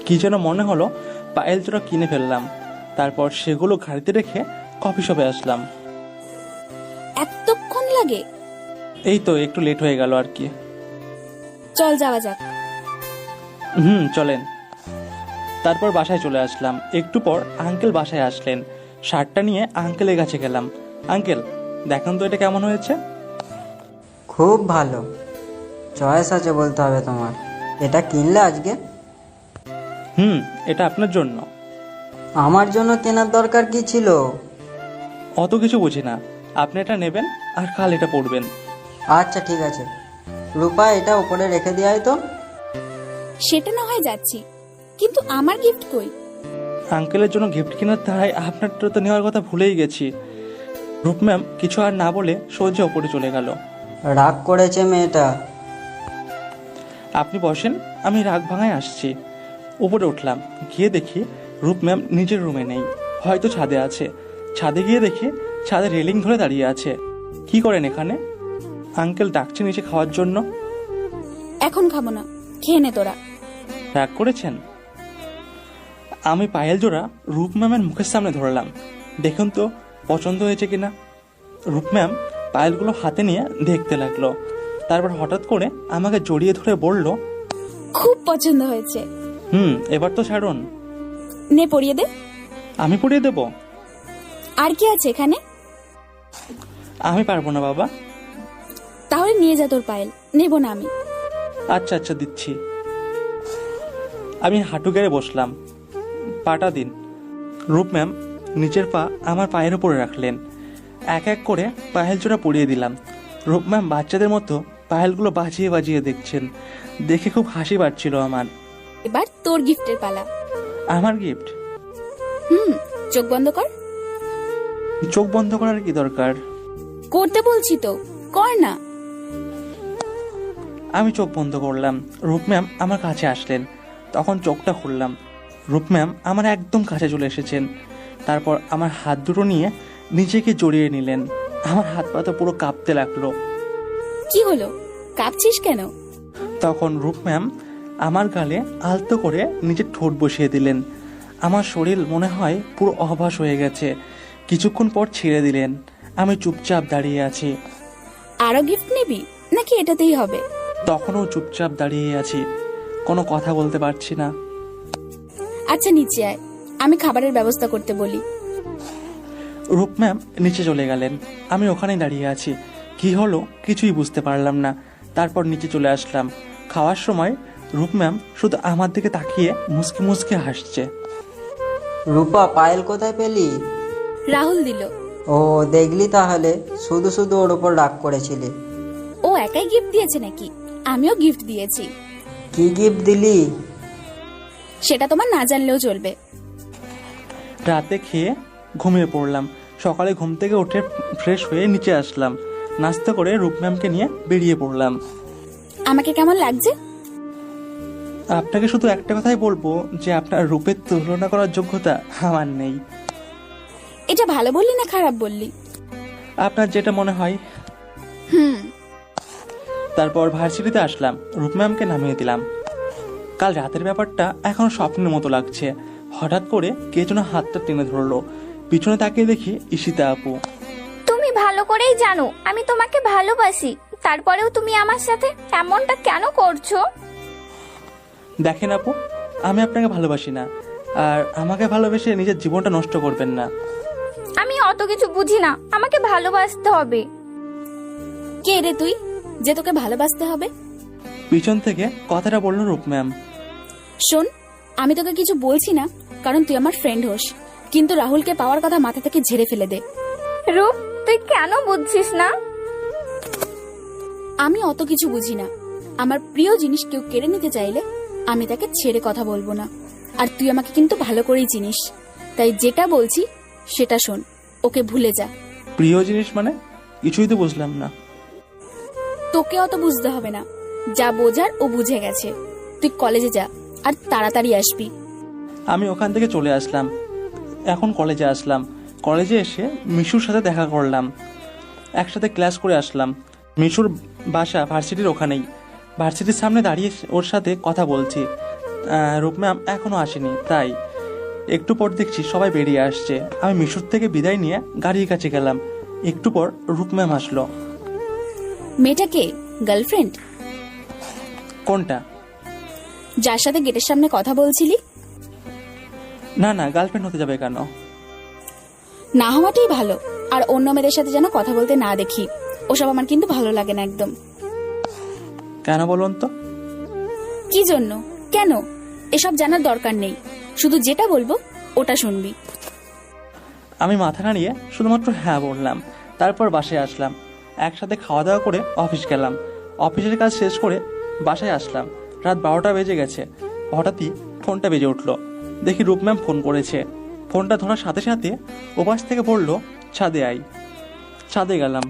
কি যেন মনে হলো, পায়েল জোড়া কিনে ফেললাম। তারপর সেগুলো গাড়িতে রেখে কফি শপে আসলাম। এতক্ষণ লাগে? এই তো একটু লেট হয়ে গেল আর কি। চল যাওয়া যাক। চলেন। তারপর বাসায় চলে আসলাম। একটু পর আঙ্কেল বাসায় আসলেন, শার্টটা নিয়ে আঙ্কেলের কাছে গেলাম। আঙ্কেল, দেখেন তো এটা কেমন হয়েছে? খুব ভালো চয়েস আছে বলতে হবে তোমার। এটা কিনলে আজকে? এটা আপনার জন্য। আমার জন্য কেনার দরকার কি ছিল? অত কিছু বুঝি না, আপনি এটা নেবেন আর কাল এটা পরবেন। আচ্ছা ঠিক আছে, রূপা এটা উপরে রেখে দেয় তো। সেটা না হয় যাচ্ছি, কিন্তু আমার গিফট কই? আঙ্কেলের জন্য গিফট কেনার তাই আপনারটা তো নেওয়ার কথা ভুলেই গেছি। রূপ ম্যাম কিছু আর না বলে সোজা ওপরে চলে গেল। রাগ করেছে মেয়েটা। আপনি বসেন, আমি রাগ ভাঙায় আসছি। উপরে উঠলাম, গিয়ে দেখি রূপ ম্যাম নিজের রুমে নেই, হয়তো ছাদে আছে। ছাদে গিয়ে দেখি ছাদে রেলিং ধরে দাঁড়িয়ে আছে। কি করেন এখানে? আঙ্কেল ডাকছে নিচে খাওয়ার জন্য। এখন খাবো না, খেয়ে নে তোরা। রাগ করেছেন? আমি পায়েল জোড়া রূপ ম্যামের মুখের সামনে ধরলাম, দেখুন তো পছন্দ হয়েছে কিনা। রূপ ম্যাম পায়েলগুলো হাতে নিয়ে দেখতে লাগলো, তারপর হঠাৎ করে আমাকে জড়িয়ে ধরে বলল, খুব পছন্দ হয়েছে। এবার তো ছাড়ুন। নে পরিয়ে দে। আমি পরিয়ে দেব? আর কি আছে এখানে? আমি পারবো না বাবা। তাহলে নিয়ে যা তোর পায়েল, নেব না আমি। আচ্ছা আচ্ছা, দিচ্ছি। আমি হাঁটু গেড়ে বসলাম, পাটা দিন। রূপ ম্যাম নিচের পা আমার পায়ের উপরে রাখলেন, এক এক করে পায়েল জোড়া পরিয়ে দিলাম। রূপ ম্যাম বাচ্চাদের মতো পায়েলগুলো বাজিয়ে বাজিয়ে দেখছেন, দেখে খুব হাসি পাচ্ছিল আমার। এবার তোর গিফটের পালা। আমার গিফট? চোখ বন্ধ কর। চোখ বন্ধ করার কি দরকার? করতে বলছি তো, কর না। আমি চোখ বন্ধ করলাম। রূপ ম্যাম আমার কাছে আসলেন, তখন চোখটা খুললাম। রূপ ম্যাম আমার একদম কাছে চলে এসেছেন, তারপর আমার হাত দুটো নিয়ে নিজেকে জড়িয়ে নিলেন। আমার হাত পা তো পুরো কাঁপতে লাগলো। কি হলো, কাঁপছিস কেন? তখন রূপ ম্যাম আমার গালে আলতো করে নিজের ঠোঁট বসিয়ে দিলেন। আমার শরীর মনে হয় পুরো অবশ হয়ে গেছে। কিছুক্ষণ পর ছেড়ে দিলেন। আমি চুপচাপ দাঁড়িয়ে আছি। আরো গিফট নিবি নাকি এটাতেই হবে? তখনও চুপচাপ দাঁড়িয়ে আছি, কোনো কথা বলতে পারছি না। আচ্ছা নিচে আয়, আমি খাবারের ব্যবস্থা করতে বলি। রূপ ম্যাম নিচে চলে গেলেন, আমি ওখানেই দাঁড়িয়ে আছি। কি হলো কিছুই বুঝতে পারলাম না। তারপর নিচে চলে আসলাম। খাওয়ার সময় রূপ ম্যাম শুধু আমার দিকে তাকিয়ে মুসকে মুসকে হাসছে। রূপা, পায়েল কোথায় পেলি? রাহুল দিল। ও, দেখলি তাহলে, শুধু শুধু ওর ওপর রাগ করেছিলি। ও একাই গিফট দিয়েছে নাকি? আমিও গিফট দিয়েছি। কি গিফট দিলি? সেটা তোমার না জানলেও চলবে। রাতে খেয়ে ঘুমিয়ে পড়লাম। সকালে ঘুম থেকে উঠে ফ্রেশ হয়ে নিচে আসলাম। নাস্তা করে রূপ ম্যামকে নিয়ে বেরিয়ে পড়লাম। আমাকে কেমন লাগছে? আপনাকে শুধু একটা কথাই বলবো যে আপনার রূপের তুলনা করার যোগ্যতা আমার নেই। এটা ভালো বললি না খারাপ বললি? আপনার যেটা মনে হয়। তারপর ভার্সিটিতে আসলাম, রূপ ম্যামকে নামিয়ে দিলাম। কাল রাতের ব্যাপারটা এখন স্বপ্নের মতো লাগছে। হঠাৎ করে কে যেন হাতটা টেনে ধরলো। পিছনে তাকিয়ে দেখি ঈশিতা আপু। তুমি ভালো করেই জানো আমি তোমাকে ভালোবাসি, তারপরেও তুমি আমার সাথে এমনটা কেন করছো? দেখেন আপু, আমি আপনাকে ভালোবাসি না, আর আমাকে ভালোবেসে নিজের জীবনটা নষ্ট করবেন না। আমি অত কিছু বুঝি না, আমাকে ভালোবাসতে হবে। কে রে তুই যে তোকে ভালোবাসতে হবে? পিছন থেকে কথাটা বলল রূপ ম্যাম। শোন, আমি তোকে কিছু বলছি না কারণ তুই আমার ফ্রেন্ড হোস, কিন্তু রাহুলকে পাওয়ার কথা মাথা থেকে ঝেড়ে ফেলে দে। রূপ, তুই কেন বুঝছিস না? আমি অত কিছু বুঝি না। আমার প্রিয় জিনিস কেউ কেড়ে নিতে চাইলে আমি তাকে ছেড়ে কথা বলবো না। আর তুই আমাকে কিন্তু ভালো করেই চিনিস, তাই যেটা বলছি সেটা শোন, ওকে ভুলে যা। প্রিয় জিনিস মানে? কিছুই তো বুঝলাম না। তোকে অত বুঝতে হবে না, যা বোঝার ও বুঝে গেছে। তুই কলেজে যা আর তাড়াতাড়ি আসবি। আমি ওখান থেকে চলে আসলাম। এখন কলেজে আসলাম। কলেজে এসে মিশুর সাথে দেখা করলাম, একসাথে ক্লাস করে আসলাম। মিশুর বাসা ভার্সিটির ওখানেই। ভার্সিটির সামনে দাঁড়িয়ে ওর সাথে কথা বলছি। রূপ ম্যাম এখনো আসেনি, তাই একটু পর দেখছি সবাই বেরিয়ে আসছে। আমি মিশুর থেকে বিদায় নিয়ে গাড়ির কাছে গেলাম। একটু পর রূপ ম্যাম আসলো। মেয়েটা কে? গার্লফ্রেন্ড? কোনটা? যার সাথে গেটের সামনে কথা বলছিলি? না না, গার্লফ্রেন্ড হতে যাবে কেন? না হওয়াটাই ভালো। আর অন্য মেয়েদের সাথে যেন কথা বলতে না দেখি, ওসব আমার কিন্তু ভালো লাগে না একদম। কেন বলুন তো? কি জন্য? কেন? এসব জানার দরকার নেই, শুধু যেটা বলবো ওটা শুনবি। আমি মাথা নাড়িয়ে শুধুমাত্র হ্যাঁ বললাম। তারপর বাসায় আসলাম। একসাথে খাওয়া দাওয়া করে অফিস গেলাম। অফিসের কাজ শেষ করে বাসায় আসলাম। রাত 12টা বেজে গেছে। হঠাৎই ফোনটা বেজে উঠলো। দেখি রূপ ম্যাম ফোন করেছে। ফোনটা ধরার সাথে সাথে ওপাশ থেকে বলল, ছাদে আই। ছাদে গেলাম।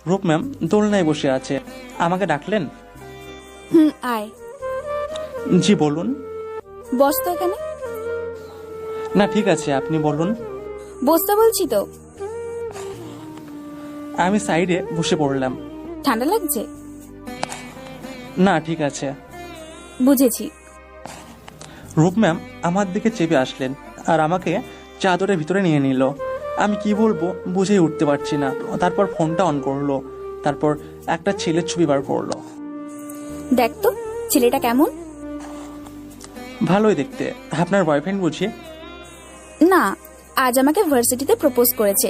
রূপ ম্যাম দোলনায় বসে আছে। আমাকে ডাকলেন? আয়। জি বলুন। বস তো এখানে। না ঠিক আছে, আপনি বলুন। বসতে বলছি তো। আমি সাইডে বসে পড়লাম। ঠান্ডা লাগছে? না ঠিক আছে। বুঝেছি। রূপ ম্যাম আমার দিকে চেপে আসলেন আর আমাকে চাদরের ভিতরে নিয়ে নিল। আমি কি বলবো বুঝেই উঠতে পারছি না। তারপর ফোনটা অন করলো। তারপর একটা ছেলের ছবি বার করলো। দেখ তো ছেলেটা কেমন। ভালোই দেখতে। আপনার বয়ফ্রেন্ড বুঝি? না, আজ আমাকে ভার্সিটিতে প্রপোজ করেছে।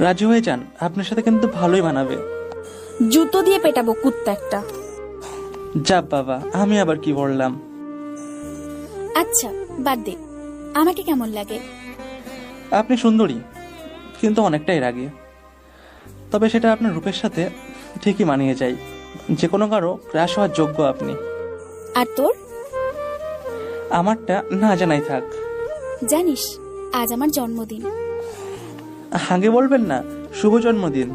রাজি হয়ে যান, আপনার সাথে কিন্তু ভালোই মানাবে। জুতো দিয়ে পেটাবো কুত্তা একটা। যা বাবা, আমি আবার কি বললাম? আচ্ছা বাদ দে, আমাকে কেমন লাগে? আপনি সুন্দরী, কিন্তু অনেকটাই রাগী। তবে সেটা আপনার রূপের সাথে ঠিকই মানিয়ে যায়। যে কোনো কারো ক্রাশ হওয়ার যোগ্য আপনি। আর তোর? আমারটা না জানাই থাক। জানিস আজ আমার জন্মদিন। আগে বলবেন না, শুভ জন্মদিন।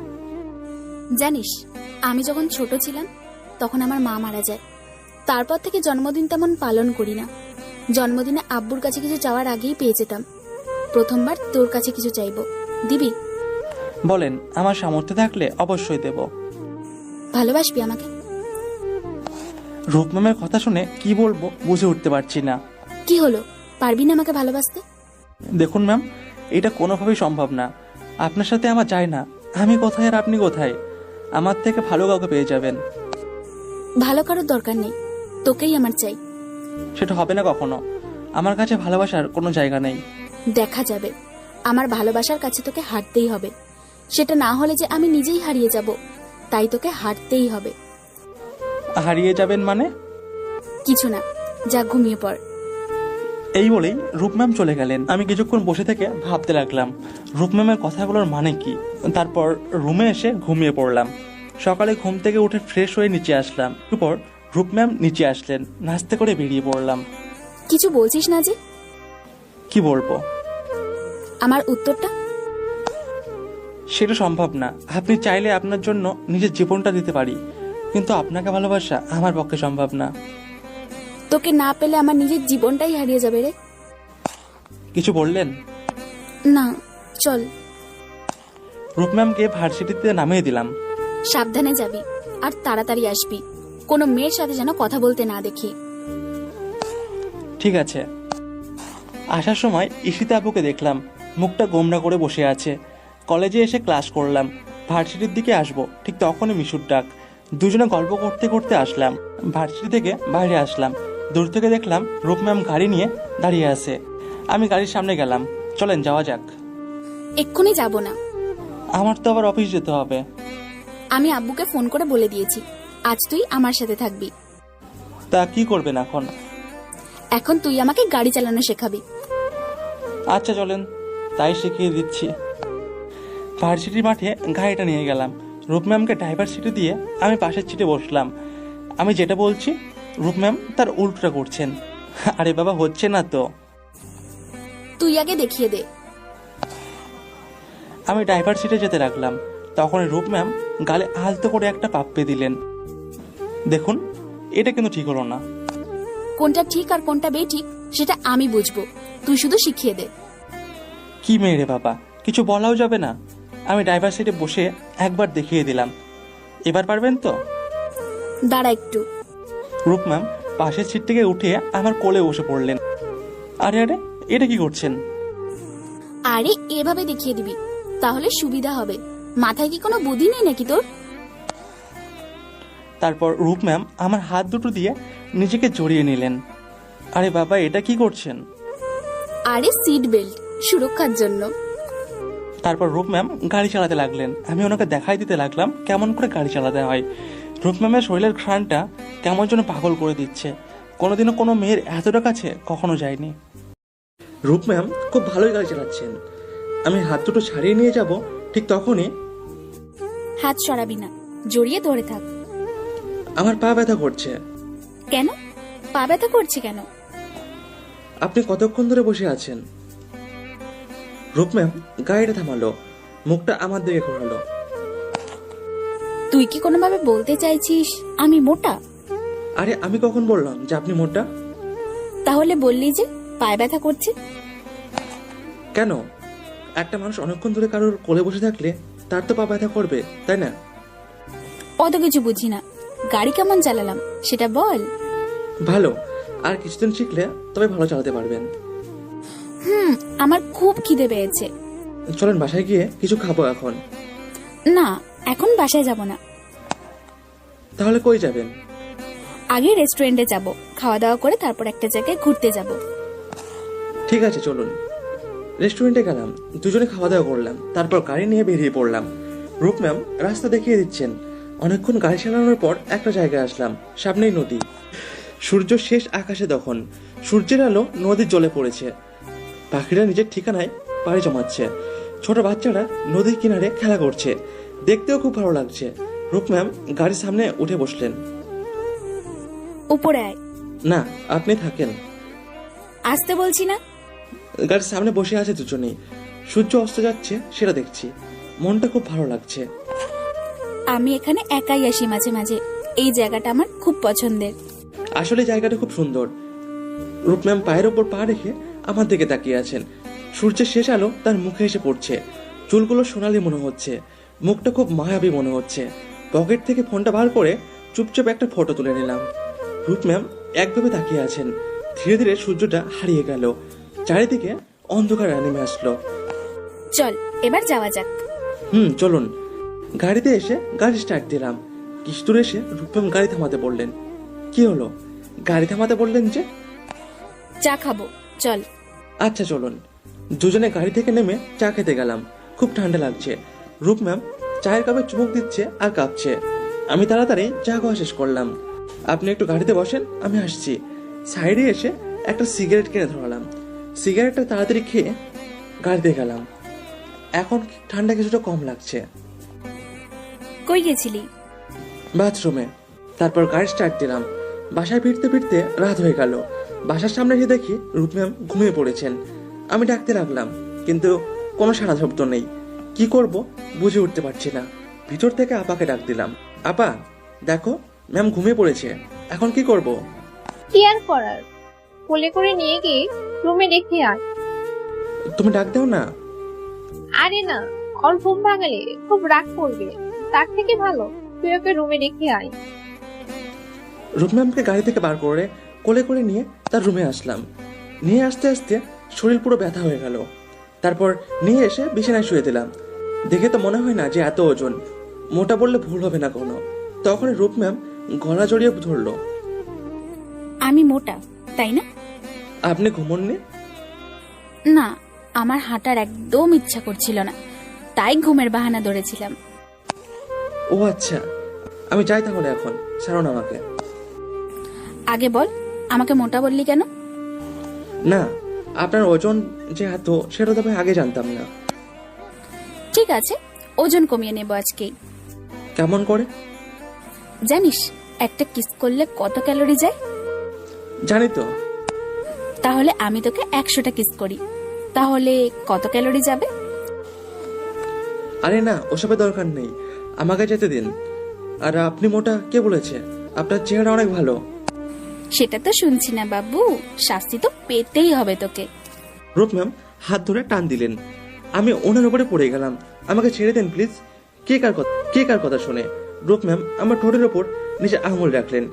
জানিস আমি যখন ছোট ছিলাম তখন আমার মা মারা যায়। তারপর থেকে জন্মদিন তেমন পালন করি না। জন্মদিনে আব্বুর কাছে কিছু চাওয়ার আগেই পেয়ে যেতাম। প্রথমবার তোর কাছে কিছু চাইবো, দিবি? বলেন, আমার সামর্থ্য থাকলে অবশ্যই দেব। ভালোবাসবি আমাকে? রূপ ম্যামের কথা শুনে কি বলবো বুঝে উঠতে পারছি না। কি হলো, পারবি না আমাকে ভালোবাসতে? দেখুন ম্যাম, এটা কোনোভাবেই সম্ভব না। আপনার সাথে আমার যায় না। আমি কোথায় আর আপনি কোথায়? আমার থেকে ভালো কাউকে পেয়ে যাবেন। ভালো কারোর দরকার নেই, তোকেই আমার চাই। সেটা হবে না কখনো। আমার কাছে ভালোবাসার কোনো জায়গা নেই। দেখা যাবে। আমার ভালোবাসার কাছে তোকে হারতেই হবে। সেটা না হলে যে আমি নিজেই হারিয়ে যাব, তাই তোকে হারতেই হবে। হারিয়ে যাবেন মানে? কিছু না, যা ঘুমিয়ে পড়। এই বলেই রূপ ম্যাম চলে গেলেন। আমি কিছুক্ষণ বসে থেকে ভাবতে লাগলাম রূপ ম্যামের কথাগুলোর মানে কি। তারপর রুমে এসে ঘুমিয়ে পড়লাম। সকালে ঘুম থেকে উঠে ফ্রেশ হয়ে নিচে আসলাম। এরপর রূপ ম্যাম নিচে আসলেন, নাস্তে করে বেরিয়ে পড়লাম। কিছু বলছিস না যে? কি বলবো? আমার উত্তরটা? সেটা সম্ভব না। আপনি চাইলে আপনার জন্য নিজের জীবনটা দিতে পারি, কিন্তু আপনাকে ভালোবাসা আমার পক্ষে সম্ভব না। তোকে না পেলে আমার নিজের জীবনটাই হারিয়ে যাবে রে। কিছু বললেন? না, চল। রূপ ম্যামকে ভার্সিটিতে নামিয়ে দিলাম। সাবধানে যাবি আর তাড়াতাড়ি আসবি। কোনো মেয়ের সাথে যেন কথা বলতে না দেখি। ঠিক আছে। আসার সময় ঈশিতা আপুকে দেখলাম, মুখটা গোমড়া করে বসে আছে। কলেজে এসে ক্লাস করলাম, ভার্সিটির দিকে আসবো, ঠিক তখনই মিশুর ডাক। দুজনে গল্প করতে করতে আসলাম। ভার্সিটি থেকে বাইরে আসলাম, দূর থেকে দেখলাম রূপ ম্যাম গাড়ি নিয়ে দাঁড়িয়ে আছে। আমি গাড়ির সামনে গেলাম। চলেন যাওয়া যাক। এক্ষুনি যাব না। আমার তো আবার অফিস যেতে হবে। আমি আব্বুকে ফোন করে বলে দিয়েছি আজ তুই আমার সাথে থাকবি। তা কি করবেন এখন? এখন তুই আমাকে গাড়ি চালানো শেখাবি। আচ্ছা চলেন, তাই শিখিয়ে দিচ্ছি। ভার্সিটির মাঠে গাড়িটা নিয়ে গেলাম। রূপ ম্যামকে ড্রাইভার সিটে দিয়ে আমি পাশের সিটে বসলাম। আমি যেটা বলছি রূপ ম্যাম তার উল্টোটা করছেন। আরে বাবা, হচ্ছে না তো। তুই আগে দেখিয়ে দে। আমি ড্রাইভার সিটে যেতে লাগলাম, তখন রূপ ম্যাম গালে আলতো করে একটা পাপ্পে দিলেন। দেখুন, এটা কিন্তু ঠিক হলো না। কোনটা ঠিক আর কোনটা বেঠিক সেটা আমি বুঝবো, তুই শুধু শিখিয়ে দে। কি মেয়ে রে বাবা, কিছু বলাও যাবে না? আমি ড্রাইভার সিটে বসে একবার দেখিয়ে দিলাম। এবার পারবেন তো? দাঁড়া একটু। রূপ ম্যাম পাশের সিট থেকে উঠে আমার কোলে বসে পড়লেন। আরে আরে, এটা কি করছেন? আরে এভাবে দেখিয়ে দিবি, তাহলে সুবিধা হবে। মাথায় কি কোনো বুদ্ধি নেই নাকি তোর? তারপর রূপ ম্যাম আমার হাত দুটো দিয়ে নিজেকে জড়িয়ে নিলেন। আরে বাবা, এটা কি করছেন? আরে সিট বেল্ট, সুরক্ষার জন্য। তারপর রূপ ম্যাম গাড়ি চালাতে লাগলেন। আমি ওনাকে দেখাই দিতে লাগলাম কেমন করে গাড়ি চালাতে হয়। রূপ ম্যামের শরীরের ঘ্রাণটা কেমন যেন পাগল করে দিচ্ছে। কোনোদিনও কোনো মেয়ের এতটা কাছে কখনো যায়নি। রূপ ম্যাম খুব ভালোই গাড়ি চালাচ্ছেন। আমি হাত দুটো ছাড়িয়ে নিয়ে যাব, ঠিক তখনই হাত সরাবি না, জড়িয়ে ধরে থাক। আমার পা ব্যথা করছে। কেন পা ব্যথা করছে কেন? আপনি কতক্ষণ ধরে বসে আছেন? রূপ ম্যাম গাড়িটা থামালো, মুখটা আমার দিকে ঘোরালো। তুই কি কোনোভাবে বলতে চাইছিস আমি মোটা? আরে আমি কখন বললাম যে আপনি মোটা? তাহলে বললি যে পায়ে ব্যথা করছে। কেন? একটা মানুষ অনেকক্ষণ ধরে কারোর কোলে বসে থাকলে তার তো পা ব্যথা করবে, তাই না? অত কিছু বুঝি না, গাড়ি কেমন চালালাম সেটা বল। ভালো, আর কিছুদিন শিখলে তবে ভালো চালাতে পারবেন। আমার খুব খিদে পেয়েছে। চলেন বাসায় গিয়ে কিছু খাবো এখন। না, এখন বাসায় যাব না। তাহলে কই যাবেন? আগে রেস্টুরেন্টে যাব, খাওয়া দাওয়া করে তারপর একটা জায়গায় ঘুরতে যাব। ঠিক আছে চলুন। রেস্টুরেন্টে গেলাম, দুজনে খাওয়া দাওয়া করলাম, তারপর গাড়ি নিয়ে বেরিয়ে পড়লাম। রূপ ম্যাম রাস্তা দেখিয়ে দিচ্ছেন। অনেকক্ষণ গাড়ি চালানোর পর একটা জায়গায় আসলাম, সামনেই নদী। সূর্য শেষ আকাশে তখন সূর্যের আলো নদীর জলে পড়েছে। পাখিরা নিজের ঠিকানায় পাড়ি জমাচ্ছে। ছোট বাচ্চারা নদীর কিনারে খেলা করছে, দেখতেও খুব ভালো লাগছে। রূপ ম্যাম গাড়ির সামনে উঠে বসলেন। উপরে আয়। না, আপনি থাকেন। আসতে বলছি না। গাড়ির সামনে বসে আছে দুজনেই, সূর্য অস্ত যাচ্ছে সেটা দেখছি। মনটা খুব ভালো লাগছে। আমি এখানে একাই আসি মাঝে মাঝে, এই জায়গাটা আমার খুব পছন্দের। আসলে জায়গাটা খুব সুন্দর। রূপ ম্যাম পায়ের ওপর পা রেখে আমার দিকে তাকিয়ে আছেন। সূর্যের শেষ আলো তার মুখে এসে পড়ছে। চুলগুলো সোনালি মনে হচ্ছে, মুখটা খুব মায়াবী মনে হচ্ছে। পকেট থেকে ফোনটা বার করে চুপচাপ একটা ফটো তুলে নিলাম। রূপ ম্যাম একভাবে তাকিয়ে আছেন। ধীরে ধীরে সূর্যটা হারিয়ে গেল, চারিদিকে অন্ধকার নেমে আসলো। চল এবার যাওয়া যাক। চলুন। গাড়িতে এসে গাড়ি স্টার্ট দিলাম। কিছু দূর এসে রূপম গাড়ি থামাতে বললেন। কি হলো? গাড়ি থামাতে বললেন যে? চা খাবো, চল। আচ্ছা চলুন। দুজনে গাড়ি থেকে নেমে চা খেতে গেলাম। খুব ঠান্ডা লাগছে। রূপ ম্যাম চায়ের কাপে চুমুক দিচ্ছে আর কাঁপছে। আমি তাড়াতাড়ি চা খাওয়া শেষ করলাম। আপনি একটু গাড়িতে বসেন, আমি আসছি। সাইডে এসে একটা সিগারেট কিনে ধরালাম। সিগারেটটা তাড়াতাড়ি খেয়ে গাড়িতে গেলাম। এখন ঠান্ডা কিছুটা কম লাগছে। কই গেছিলি? বাথরুমে। তারপর গাড়ি স্টার্ট দিলাম। বাসায় ফিরতে ফিরতে রাত হয়ে গেল। বাসার সামনে এসে দেখি রূপ ম্যাম ঘুমিয়ে পড়েছেন। আমি ডাকতে লাগলাম, কিন্তু কোনো সাড়া শব্দ নেই। কি করব বুঝে উঠতে পারছি না। ভিতর থেকে আপাকে ডাক দিলাম। আপা, দেখো ম্যাম ঘুমিয়ে পড়েছে, এখন কি করব? কি আর করার, কোলে করে নিয়ে গিয়ে রুমে রেখে আয়। তুমি ডাক দাও না। আরে না, ওর ঘুম ভাঙালে খুব রাগ করবে, তার থেকে ভালো তুই ওকে রুমে রেখে আয়। রূপ ম্যামকে গাড়ি থেকে বার করে কোলে করে নিয়ে তার রুমে আসলাম। নিয়ে আসতে আসতে শরীর পুরো ব্যথা হয়ে গেল। তারপর নিয়ে এসে বিছানায় শুয়ে দিলাম। দেখে তো মনে হয় না যে এত ওজন। মোটা বললে ভুল হবে না কোনো। তখন রূপ ম্যাম গলা জড়িয়ে ধরলো। আমি মোটা, তাই না? আপনি ঘুমননি? না, আমার হাঁটার একদম ইচ্ছা করছিল না, তাই ঘুমের বাহানা ধরেছিলাম। ও আচ্ছা, আমি যাই তাহলে এখন, ছাড়ুন আমাকে। আগে বল, আমাকে মোটা বললি কেন? না, আপনার ওজন যে এত সেটা তো আমি আগে জানতাম না। ঠিক আছে, ওজন কমিয়ে নেব আজকেই। কেমন করে? জানিস একটা কিস করলে কত ক্যালোরি যায়? জানি তো। তাহলে আমি তোকে 100টা কিস করি, তাহলে কত ক্যালোরি যাবে? আরে না, ওসবের দরকার নেই, আমাকে যেতে দিন। আর আপনি মোটা কে বলেছে? আপনার চেহারা অনেক ভালো। সেটা তো শুনছি না বাবু, শাস্তি তো পেতেই হবে তোকে। রূপ ম্যাম হাত ধরে টান দিলেন। আমি ওনার উপরে পড়ে গেলাম। আমাকে ছেড়ে দেন প্লিজ। কে কার কথা শুনে? রূপ ম্যাম আমার ঠোঁটের ওপর নিচে আঙুল রাখলেন।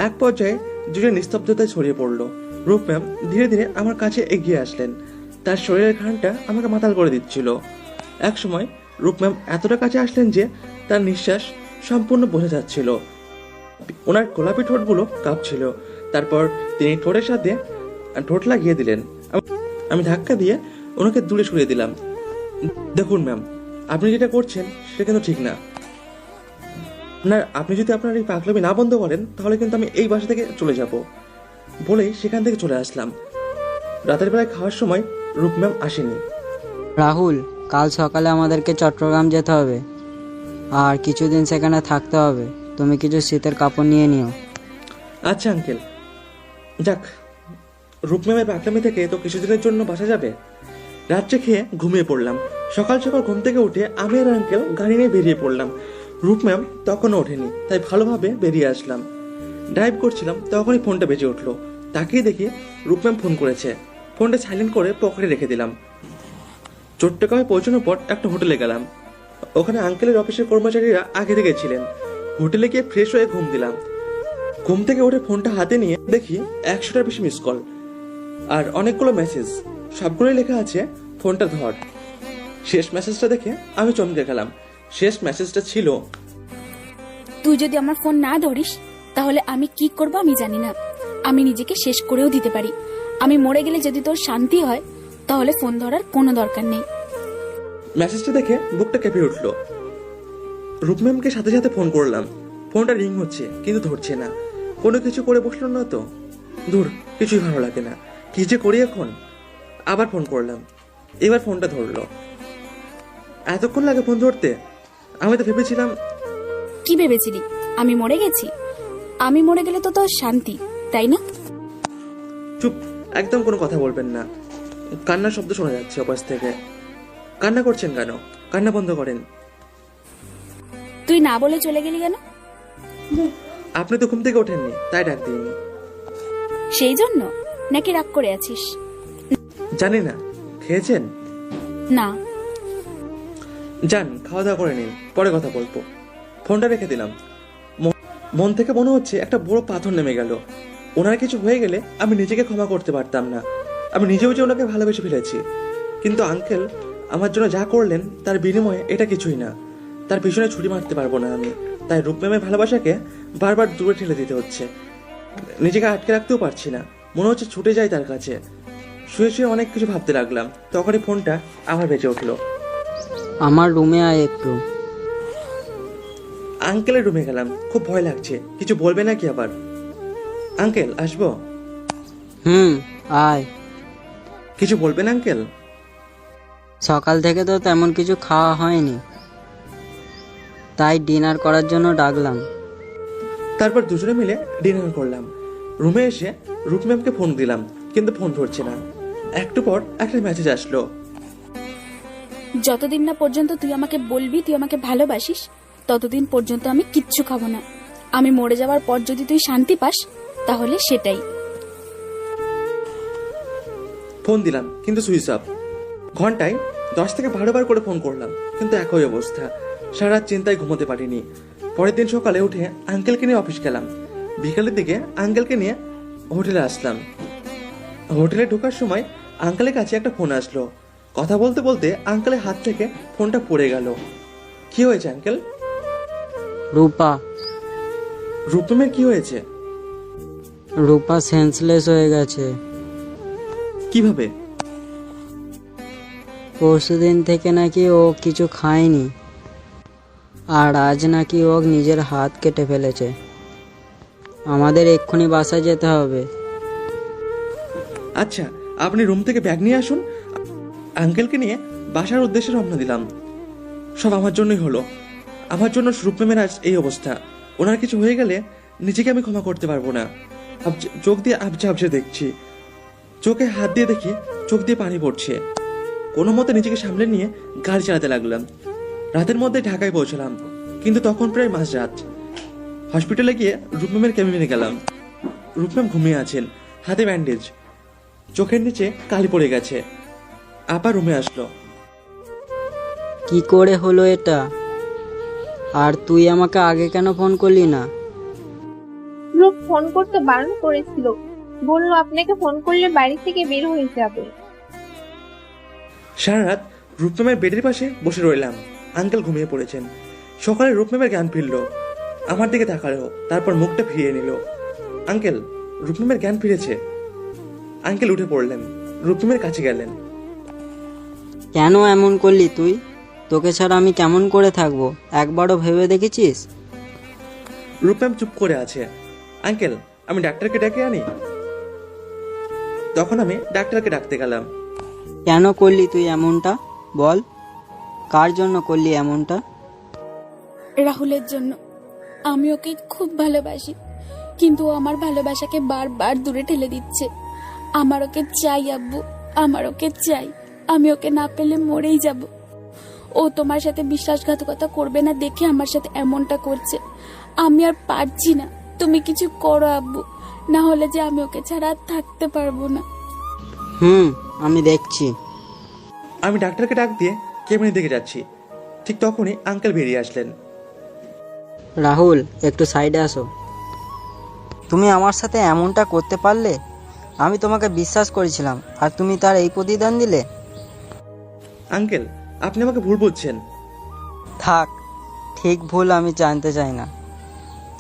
এক পর্যায়ে দুটো নিস্তব্ধতায় ছড়িয়ে পড়লো। রূপ ম্যাম ধীরে ধীরে আমার কাছে এগিয়ে আসলেন। তার শরীরের ঘ্রাণটা আমাকে মাতাল করে দিচ্ছিল। এক সময় রূপ ম্যাম এতটা কাছে আসলেন যে তার নিঃশ্বাস সম্পূর্ণ বোঝা যাচ্ছিল। ওনার গোলাপি ঠোঁটগুলো কাঁপছিল। তারপর তিনি ঠোঁটের সাথে ঠোঁট লাগিয়ে দিলেন। আমি ধাক্কা দিয়ে ওনাকে দূরে সরিয়ে দিলাম। দেখুন ম্যাম, আপনি যেটা করছেন সেটা কিন্তু ঠিক না। আপনি যদি আপনার এই পাগলামি না বন্ধ করেন তাহলে কিন্তু আমি এই বাসা থেকে চলে যাব বলেই সেখান থেকে চলে আসলাম। রাতের বেলায় খাওয়ার সময় রূপ ম্যাম আসেনি। রাহুল, কাল সকালে আমাদেরকে চট্টগ্রাম যেতে হবে, আর কিছুদিন সেখানে থাকতে হবে। তুমি কিছু শীতের কাপড় নিয়ে নিও। আচ্ছা আঙ্কেল। যাক, রূপ ম্যামের পাগলামি থেকে তো কিছুদিনের জন্য বাসা যাবে। রাত্রে খেয়ে ঘুমিয়ে পড়লাম। সকাল সকাল ঘুম থেকে উঠে আমি আর আঙ্কেল গাড়ি নিয়ে বেরিয়ে পড়লাম। রূপ ম্যাম তখনও ওঠেনি, তাই ভালোভাবে বেরিয়ে আসলাম। ড্রাইভ করছিলাম, তখনই ফোনটা বেজে উঠলো। তাকিয়ে দেখি রূপ ম্যাম ফোন করেছে। ফোনটা সাইলেন্ট করে পকেটে রেখে দিলাম। চট্টগ্রামে পৌঁছানোর পর একটা হোটেলে গেলাম। ওখানে আঙ্কেলের অফিসের কর্মচারীরা আগে থেকে ছিলেন। হোটেলে গিয়ে ফ্রেশ হয়ে ঘুম দিলাম। ঘুম থেকে উঠে ফোনটা হাতে নিয়ে দেখি 100টার বেশি মিস কল আর অনেকগুলো মেসেজ। সবগুলোই লেখা আছে ফোনটা ধর। শেষ মেসেজটা দেখে আমি চমকে গেলাম। শেষ মেসেজটা ছিল, তুই যদি আমার ফোন না ধরিস তাহলে আমি কি করব আমি জানি না। আমি নিজেকে শেষ করেও দিতে পারি। আমি মরে গেলে যদি তোর শান্তি হয় তাহলে ফোন ধরার কোনো দরকার নেই। মেসেজটা দেখে বুকটা কেঁপে উঠলো। রূপ ম্যামকে সাথে সাথে ফোন করলাম। ফোনটা রিং হচ্ছে কিন্তু ধরছে না। কোনো কিছু করে বসলো না তো। দূর, কিছুই ভালো লাগে না। কি যে করি এখন। আবার ফোন করলাম। এবার ফোনটা ধরলো। এতক্ষণ লাগে ফোন ধরতে? আমি তো ভেবেছিলাম। কি ভেবেছিলি? আমি মরে গেছি? আমি মরে গেলে তো তোর শান্তি, তাই না? চুপ, একদম কোনো কথা বলবেন না। কান্নার শব্দ শোনা যাচ্ছে ওপাশ থেকে। কান্না করছেন কেন? কান্না বন্ধ করেন। তুই না বলে চলে গেলি কেন? আপনি তো ঘুম থেকে ওঠেননি, তাই ডাক দিইনি। সেই জন্য নাকি রাগ করে আছিস? জানি না। খেয়েছেন? না। যান, খাওয়া দাওয়া করে নিন, পরে কথা বলবো। ফোনটা রেখে দিলাম। মন থেকে মনে হচ্ছে একটা বড় পাথর নেমে গেল। ওনার কিছু হয়ে গেলে আমি নিজেকে ক্ষমা করতে পারতাম না। আমি নিজেও যে ওনাকে ভালোবেসে ফেলেছি। কিন্তু আঙ্কেল আমার জন্য যা করলেন তার বিনিময়ে এটা কিছুই না। তার পিছনে ছুরি মারতে পারবো না আমি। তাই রূপমেমের ভালোবাসাকে বারবার দূরে ঠেলে দিতে হচ্ছে। নিজেকে আটকে রাখতেও পারছি না, মনে হচ্ছে ছুটে যাই তার কাছে। শুয়ে শুয়ে অনেক কিছু ভাবতে লাগলাম, তখনই ফোনটা আবার বেজে উঠলো। আমার রুমে আয় একটু। আঙ্কেলের রুমে গেলাম, খুব ভয় লাগছে, কিছু বলবে নাকি আবার? আঙ্কেল আসবো? আয়। কিছু বলবেন আঙ্কেল? সকাল থেকে তো তেমন কিছু খাওয়া হয়নি, তাই ডিনার করার জন্য ডাকলাম। তারপর দুজনে মিলে ডিনার করলাম। রুমে এসে রূপম্যামকে ফোন দিলাম, কিন্তু ফোন ধরছে না। একটু পর একটা মেসেজ আসলো। যতদিন না পর্যন্ত তুই আমাকে বলবি তুই আমাকে ভালোবাসিস, ততদিন পর্যন্ত আমি কিচ্ছু খাবো না। আমি মরে যাওয়ার পর যদি তুই শান্তি পাস তাহলে সেটাই। ফোন দিলাম কিন্তু সুইচ অফ। ঘন্টায় 10 থেকে 12 বার করে ফোন করলাম, কিন্তু একই অবস্থা। সারা রাত চিন্তায় ঘুমোতে পারিনি। পরের দিন সকালে উঠে আঙ্কেলকে নিয়ে অফিস গেলাম। বিকালের দিকে আঙ্কেলকে নিয়ে হোটেলে আসলাম। হোটেলে ঢোকার সময় আঙ্কেলের কাছে একটা ফোন আসলো। কথা বলতে বলতে আঙ্কেলের হাত থেকে ফোনটা পড়ে গেল। কি হয়েছে আঙ্কেল? রূপা। রূপমের কি হয়েছে? রূপা সেন্সলেস হয়ে গেছে। কিভাবে? পরশুদিন থেকে নাকি ও কিছু খায়নি, আর আজ নাকি ও নিজের হাত কেটে ফেলেছে। আমাদের এক্ষুনি বাসায় যেতে হবে। আচ্ছা, আপনি রুম থেকে ব্যাগ নিয়ে আসুন। আঙ্কেলকে নিয়ে বাসার উদ্দেশ্যে রওনা দিলাম। সব আমার জন্যই হলো। আমার জন্য রূপমেমের আজ এই অবস্থা। ওনার কিছু হয়ে গেলে নিজেকে আমি ক্ষমা করতে পারবো না। চোখ দিয়ে আবঝে আবঝে দেখছি, চোখে হাত দিয়ে দেখি চোখ দিয়ে পানি পড়ছে। কোনো মতে নিজেকে সামলে নিয়ে গাড়ি চালাতে লাগলাম। রাতের মধ্যে ঢাকায় পৌঁছলাম, কিন্তু তখন প্রায় মাঝরাত। হসপিটালে গিয়ে রূপমেমের কেবিনে গেলাম। রূপমেম ঘুমিয়ে আছেন, হাতে ব্যান্ডেজ, চোখের নিচে কালি পড়ে গেছে। আপা রুমে আসলো। কি করে হলো এটা? আর তুই আমাকে আগে কেন ফোন করলি না? রূপ ফোন করতে বারণ করেছিল, বললো আপনাকে ফোন করলে বাড়ি থেকে বের হয়ে যাবে। সারা রাত রূপমেমের বেডের পাশে বসে রইলাম। আঙ্কেল ঘুমিয়ে পড়েছেন। সকালে রূপমেমের জ্ঞান ফিরল, আমার দিকে তাকালো, তারপর মুখটা ফিরিয়ে নিল। আঙ্কেল, রূপমেমের জ্ঞান ফিরেছে। আঙ্কেল উঠে পড়লেন, রূপমেমের কাছে গেলেন। কেন এমন করলি তুই? তোকে ছাড়া আমি কেমন করে থাকবো একবারও ভেবে দেখেছিস? রূপমেম চুপ করে আছে। আঙ্কেল, আমি ডাক্তারকে ডেকে আনি? তখন আমি ডাক্তারকে ডাকতে গেলাম। কেন করলি তুই এমনটা? বল, কার জন্য করলি এমনটা? রাহুলের জন্য। আমি ওকে খুব ভালোবাসি, কিন্তু ও আমার ভালোবাসাকে বারবার দূরে ঠেলে দিচ্ছে। আমার ওকে চাই আব্বু, আমার ওকে চাই। আমি ওকে না পেলে মরেই যাব। ও তোমার সাথে বিশ্বাসঘাতকতা করবে না দেখে আমার সাথে এমনটা করছে। আমি আর পারছি না, তুমি কিছু করো আব্বু, না হলে যে আমি ওকে ছাড়া আর থাকতে পারবো না। আমি দেখছি। আমি ডাক্তারকে ডাক দিয়ে কেবিনের দিকে যাচ্ছি, ঠিক তখনই আঙ্কেল বেরিয়ে আসলেন। রাহুল, একটু সাইডে আসো। তুমি আমার সাথে এমনটা করতে পারলে? আমি তোমাকে বিশ্বাস করেছিলাম, আর তুমি তার এই প্রতিদান দিলে। আঙ্কেল, আপনি আমাকে ভুল বুঝছেন। থাক, ঠিক ভুল আমি জানতে চাই না।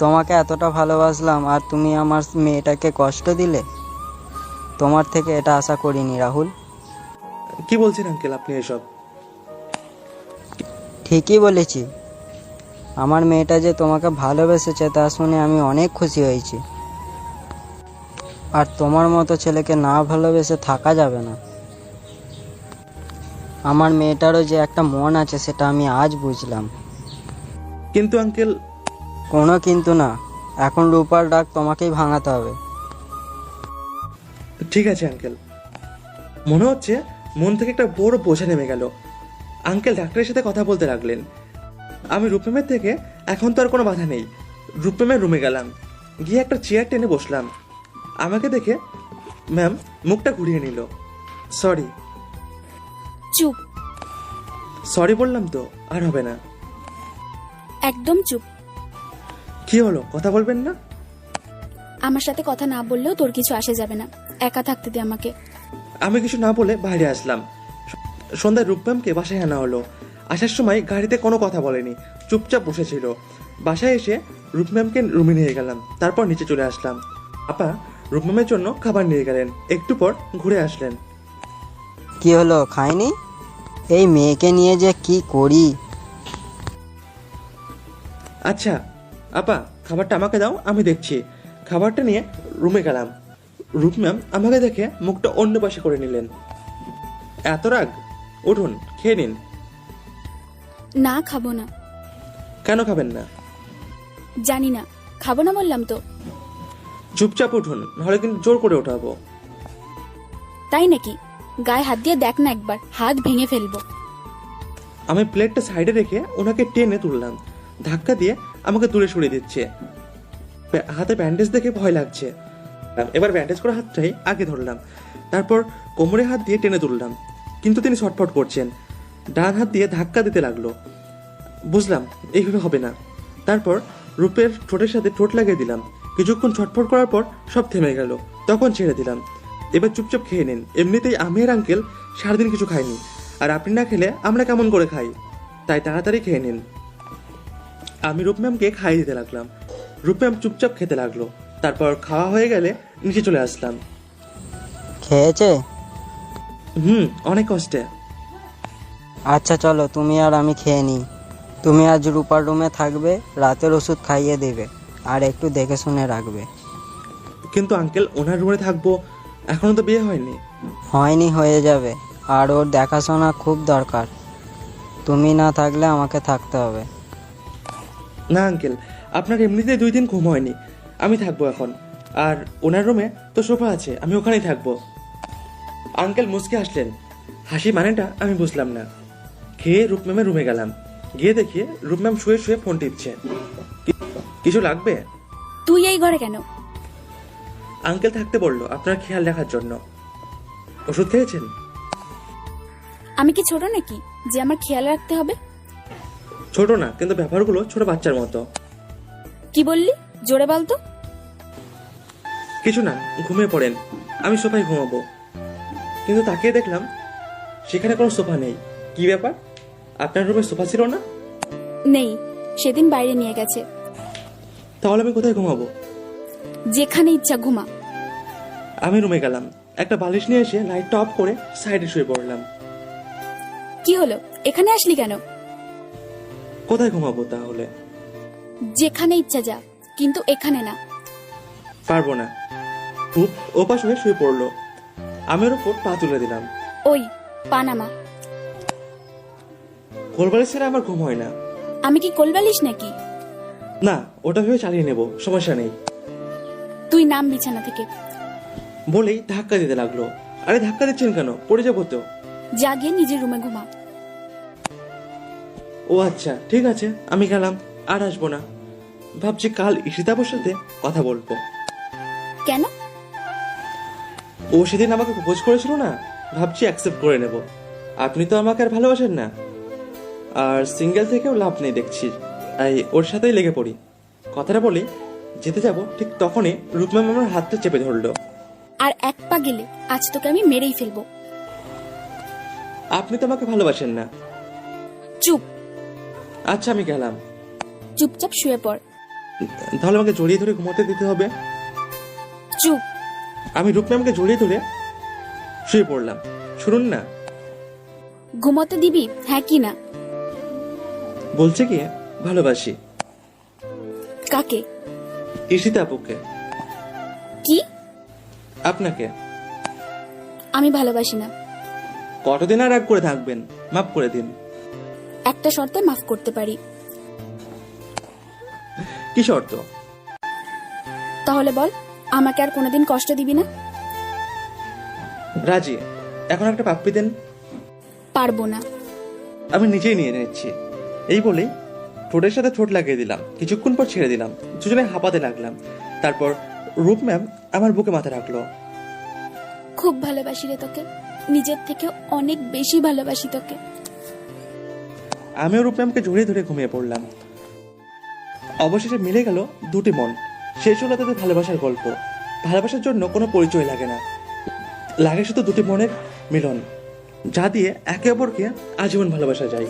তোমাকে এতটা ভালোবাসলাম আর তুমি আমার মেয়েটাকে কষ্ট দিলে। তোমার থেকে এটা আশা করিনি রাহুল। কি বলছেন আঙ্কেল আপনি এসব? ঠিকই বলেছি। আমার মেয়েটা যে তোমাকে ভালোবেসেছে তা শুনে আমি অনেক খুশি হয়েছি। আর তোমার মতো ছেলেকে না ভালোবেসে থাকা যাবে না। আমার মেয়েটারও যে একটা মন আছে সেটা আমি আজ বুঝলাম। কিন্তু আঙ্কেল। কোনো কিন্তু না, এখন রূপার ডাক তোমাকেই ভাঙাতে হবে। ঠিক আছে আঙ্কেল। মনে হচ্ছে মন থেকে একটা বড় বোঝা নেমে গেল। আঙ্কেল ডাক্তারের সাথে কথা বলতে লাগলেন। আমি রূপমেমের থেকে এখন তো আর কোনো বাধা নেই। রূপমেমের রুমে গেলাম, গিয়ে একটা চেয়ার টেনে বসলাম। আমাকে দেখে ম্যাম মুখটা ঘুরিয়ে নিল। সরি। চুপ। সরি বললাম তো, আর হবে না। একদম চুপ। কি হলো, কথা বলবেন না? আমার সাথে কথা না বললেও তোর কিছু আসে যাবে না, একা থাকতে দে আমাকে। আমি কিছু না বলে বাইরে আসলাম। সন্ধ্যায় রূপমেমকে বাসায় আনা হলো। আসার সময় গাড়িতে কোনো কথা বলেনি, চুপচাপ বসেছিল। বাসায় এসে রূপ ম্যামকে রুমে নিয়ে গেলাম, তারপর নিচে চলে আসলাম। আপা রূপ ম্যামের জন্য খাবার নিয়ে গেলেন, একটু পর ঘুরে আসলেন। কি হলো, খাইনি? এই মেয়েকে নিয়ে যে কি করি। আচ্ছা আপা, খাবারটা আমাকে দাও, আমি দেখছি। খাবারটা নিয়ে রুমে গেলাম। রূপ ম্যাম আমাকে দেখে মুখটা অন্য পাশে করে নিলেন। এত রাগ? উঠুন, খেয়ে নিন। না, খাবো না। কেন খাবেন না? জানি না, খাবো না বললাম তো। চুপচাপ উঠুন, নাহলে কিন্তু জোর করে ওঠাবো। তাই নাকি? গায়ে হাত দিয়ে দেখ না একবার, হাত ভেঙে ফেলবো। আমি প্লেটটা সাইডে রেখে ওনাকে টেনে তুললাম। ধাক্কা দিয়ে আমাকে দূরে সরিয়ে দিচ্ছে। হাতে ব্যান্ডেজ দেখে ভয় লাগছে। এবার ব্যান্ডেজ করা হাতটাই আগে ধরলাম, তারপর কোমরে হাত দিয়ে টেনে তুললাম, কিন্তু তিনি ছটফট করছেন। ডান হাত দিয়ে ধাক্কা দিতে লাগলো। বুঝলাম এইভাবে হবে না। তারপর রূপের ঠোঁটের সাথে ঠোঁট লাগিয়ে দিলাম। কিছুক্ষণ ছটফট করার পর সব থেমে গেল, তখন ছেড়ে দিলাম। এবার চুপচাপ খেয়ে নিন। এমনিতেই আমি আর আঙ্কেল সারাদিন কিছু খাইনি, আর আপনি না খেলে আমরা কেমন করে খাই, তাই তাড়াতাড়ি খেয়ে নিন। আমি রূপ ম্যামকে খাইয়ে দিতে লাগলাম। রূপ ম্যাম চুপচাপ খেতে লাগলো। তারপর খাওয়া হয়ে গেলে নিচে চলে আসলাম। খেয়েছে? অনেক কষ্টে। আচ্ছা চলো, তুমি আর আমি খেয়ে নিই। তুমি আজ রূপার রুমে থাকবে, রাতের ওষুধ খাইয়ে দেবে, আর একটু দেখে শুনে রাখবে। কিন্তু আঙ্কেল, ওনার রুমে থাকবো, এখনো তো বিয়ে হয়নি। হয়নি, হয়ে যাবে, আর ওর দেখাশোনা খুব দরকার। তুমি না থাকলে আমাকে থাকতে হবে। না আঙ্কেল, আপনার এমনিতেই 2 দিন ঘুম হয়নি, আমি থাকবো এখন। আর ওনার রুমে তো সোফা আছে, আমি ওখানেই থাকবো। আঙ্কেল মুচকে আসলেন। হাসি মানেটা আমি বুঝলাম না। খেয়ে রূপ ম্যামের রুমে গেলাম। গিয়ে দেখি রূপ ম্যাম শুয়ে শুয়ে ফোন টিপছে। কিছু লাগবে? তুই এই ঘরে কেন? আঙ্কেল থাকতে বললো আপনার খেয়াল রাখার জন্য। ওষুধ খেয়েছেন? আমি কি ছোট নাকি যে আমার খেয়াল রাখতে হবে? ছোট না, কিন্তু ব্যাপারগুলো ছোট বাচ্চার মতো। কি বললি? জোরে বলতো। কিছু না, ঘুমিয়ে পড়েন, আমি সোফায় ঘুমাবো। কিন্তু তাকিয়ে দেখলাম সেখানে কোনো সোফা নেই। কি ব্যাপার, আপনার রুমে সোফা ছিল না? নেই, সেদিন বাইরে নিয়ে গেছে। তাহলে আমি কোথায় ঘুমাবো? যেখানে ইচ্ছা ঘুমা। আমি রুমে গেলাম, একটা বালিশ নিয়ে এসে লাইটটা অফ করে সাইডে শুয়ে পড়লাম। কি হলো, এখানে আসলি কেন? কোথায় ঘুমাবো তাহলে? যেখানে ইচ্ছা যা, কিন্তু এখানে না। পারবো না। রূপ ওপাশ হয়ে শুয়ে পড়লো। আমি ওর উপর পা তুলে দিলাম। ওই পানামা। কোলবালিশ ছাড়া আমার ঘুম হয় না। আমি কি কোলবালিশ নাকি? না, ওটা ভেবে চালিয়ে নেব, সমস্যা নেই। তুই নাম বিছানা থেকে। বলেই ধাক্কা দিতে লাগলো। আরে ধাক্কা দিচ্ছেন কেন, পড়ে যাবো তো। যা গিয়ে নিজের রুমে ঘুমা। ও আচ্ছা, ঠিক আছে, আমি গেলাম, আর আসবো না। ভাবছি কাল ঈশিতাপুর সাথে কথা বলবো। কেন? ও সেদিন আমাকে প্রপোজ করেছিল না, ভাবছি অ্যাকসেপ্ট করে নেব। আপনি তো আমাকে আর ভালোবাসেন না, আর সিঙ্গেল থেকেও লাভ নেই দেখছি, তাই ওর সাথেই লেগে পড়ি। কথাটা বলি যেতে যাব, ঠিক তখনই রূপম্যাম আমার হাতটা চেপে ধরলো। আর এক পা গেলে আজ তোকে আমি মেরেই ফেলবো। আপনি তো আমাকে ভালোবাসেন না। চুপ। আচ্ছা আমি গেলাম। চুপচাপ শুয়ে পড়। তাহলে আমাকে জড়িয়ে ধরে ঘুমাতে দিতে হবে। চুপ। আমি রূপম্যামকে জড়িয়ে ধরে শুয়ে পড়লাম। শুনুন না। ঘুমোতে দিবি হ্যাঁ কি না? বলছে কি ভালোবাসি। কাকে? ঈশিতা আপুকে। কি? আপনাকে। আমি ভালোবাসি না। কতদিন আর রাগ করে থাকবেন, মাফ করে দিন। একটা শর্তে মাফ করতে পারি। কি শর্ত? তাহলে বল, আমাকে আর কোনোদিন কষ্ট দিবি না? রাজি। এখন একটা পাপ্পি দেন। পারবো না। আমি নিজেই নিয়ে নিচ্ছি। এই বলেই ঠোঁটের সাথে ঠোঁট লাগিয়ে দিলাম। কিছুক্ষণ পর ছেড়ে দিলাম। দুজনে হাঁপাতে লাগলাম। তারপর রূপ ম্যাম আমার বুকে মাথা রাখলো। খুব ভালোবাসি রে তোকে, নিজের থেকে অনেক বেশি ভালোবাসি তোকে। আমিও রূপ ম্যামকে জড়িয়ে ধরে ঘুমিয়ে পড়লাম। অবশেষে মিলে গেল দুটি মন। শেষ হলো তাদের ভালোবাসার গল্প। ভালোবাসার জন্য কোনো পরিচয় লাগে না, লাগে শুধু দুটি মনের মিলন, যা দিয়ে একে অপরকে আজীবন ভালোবাসা যায়।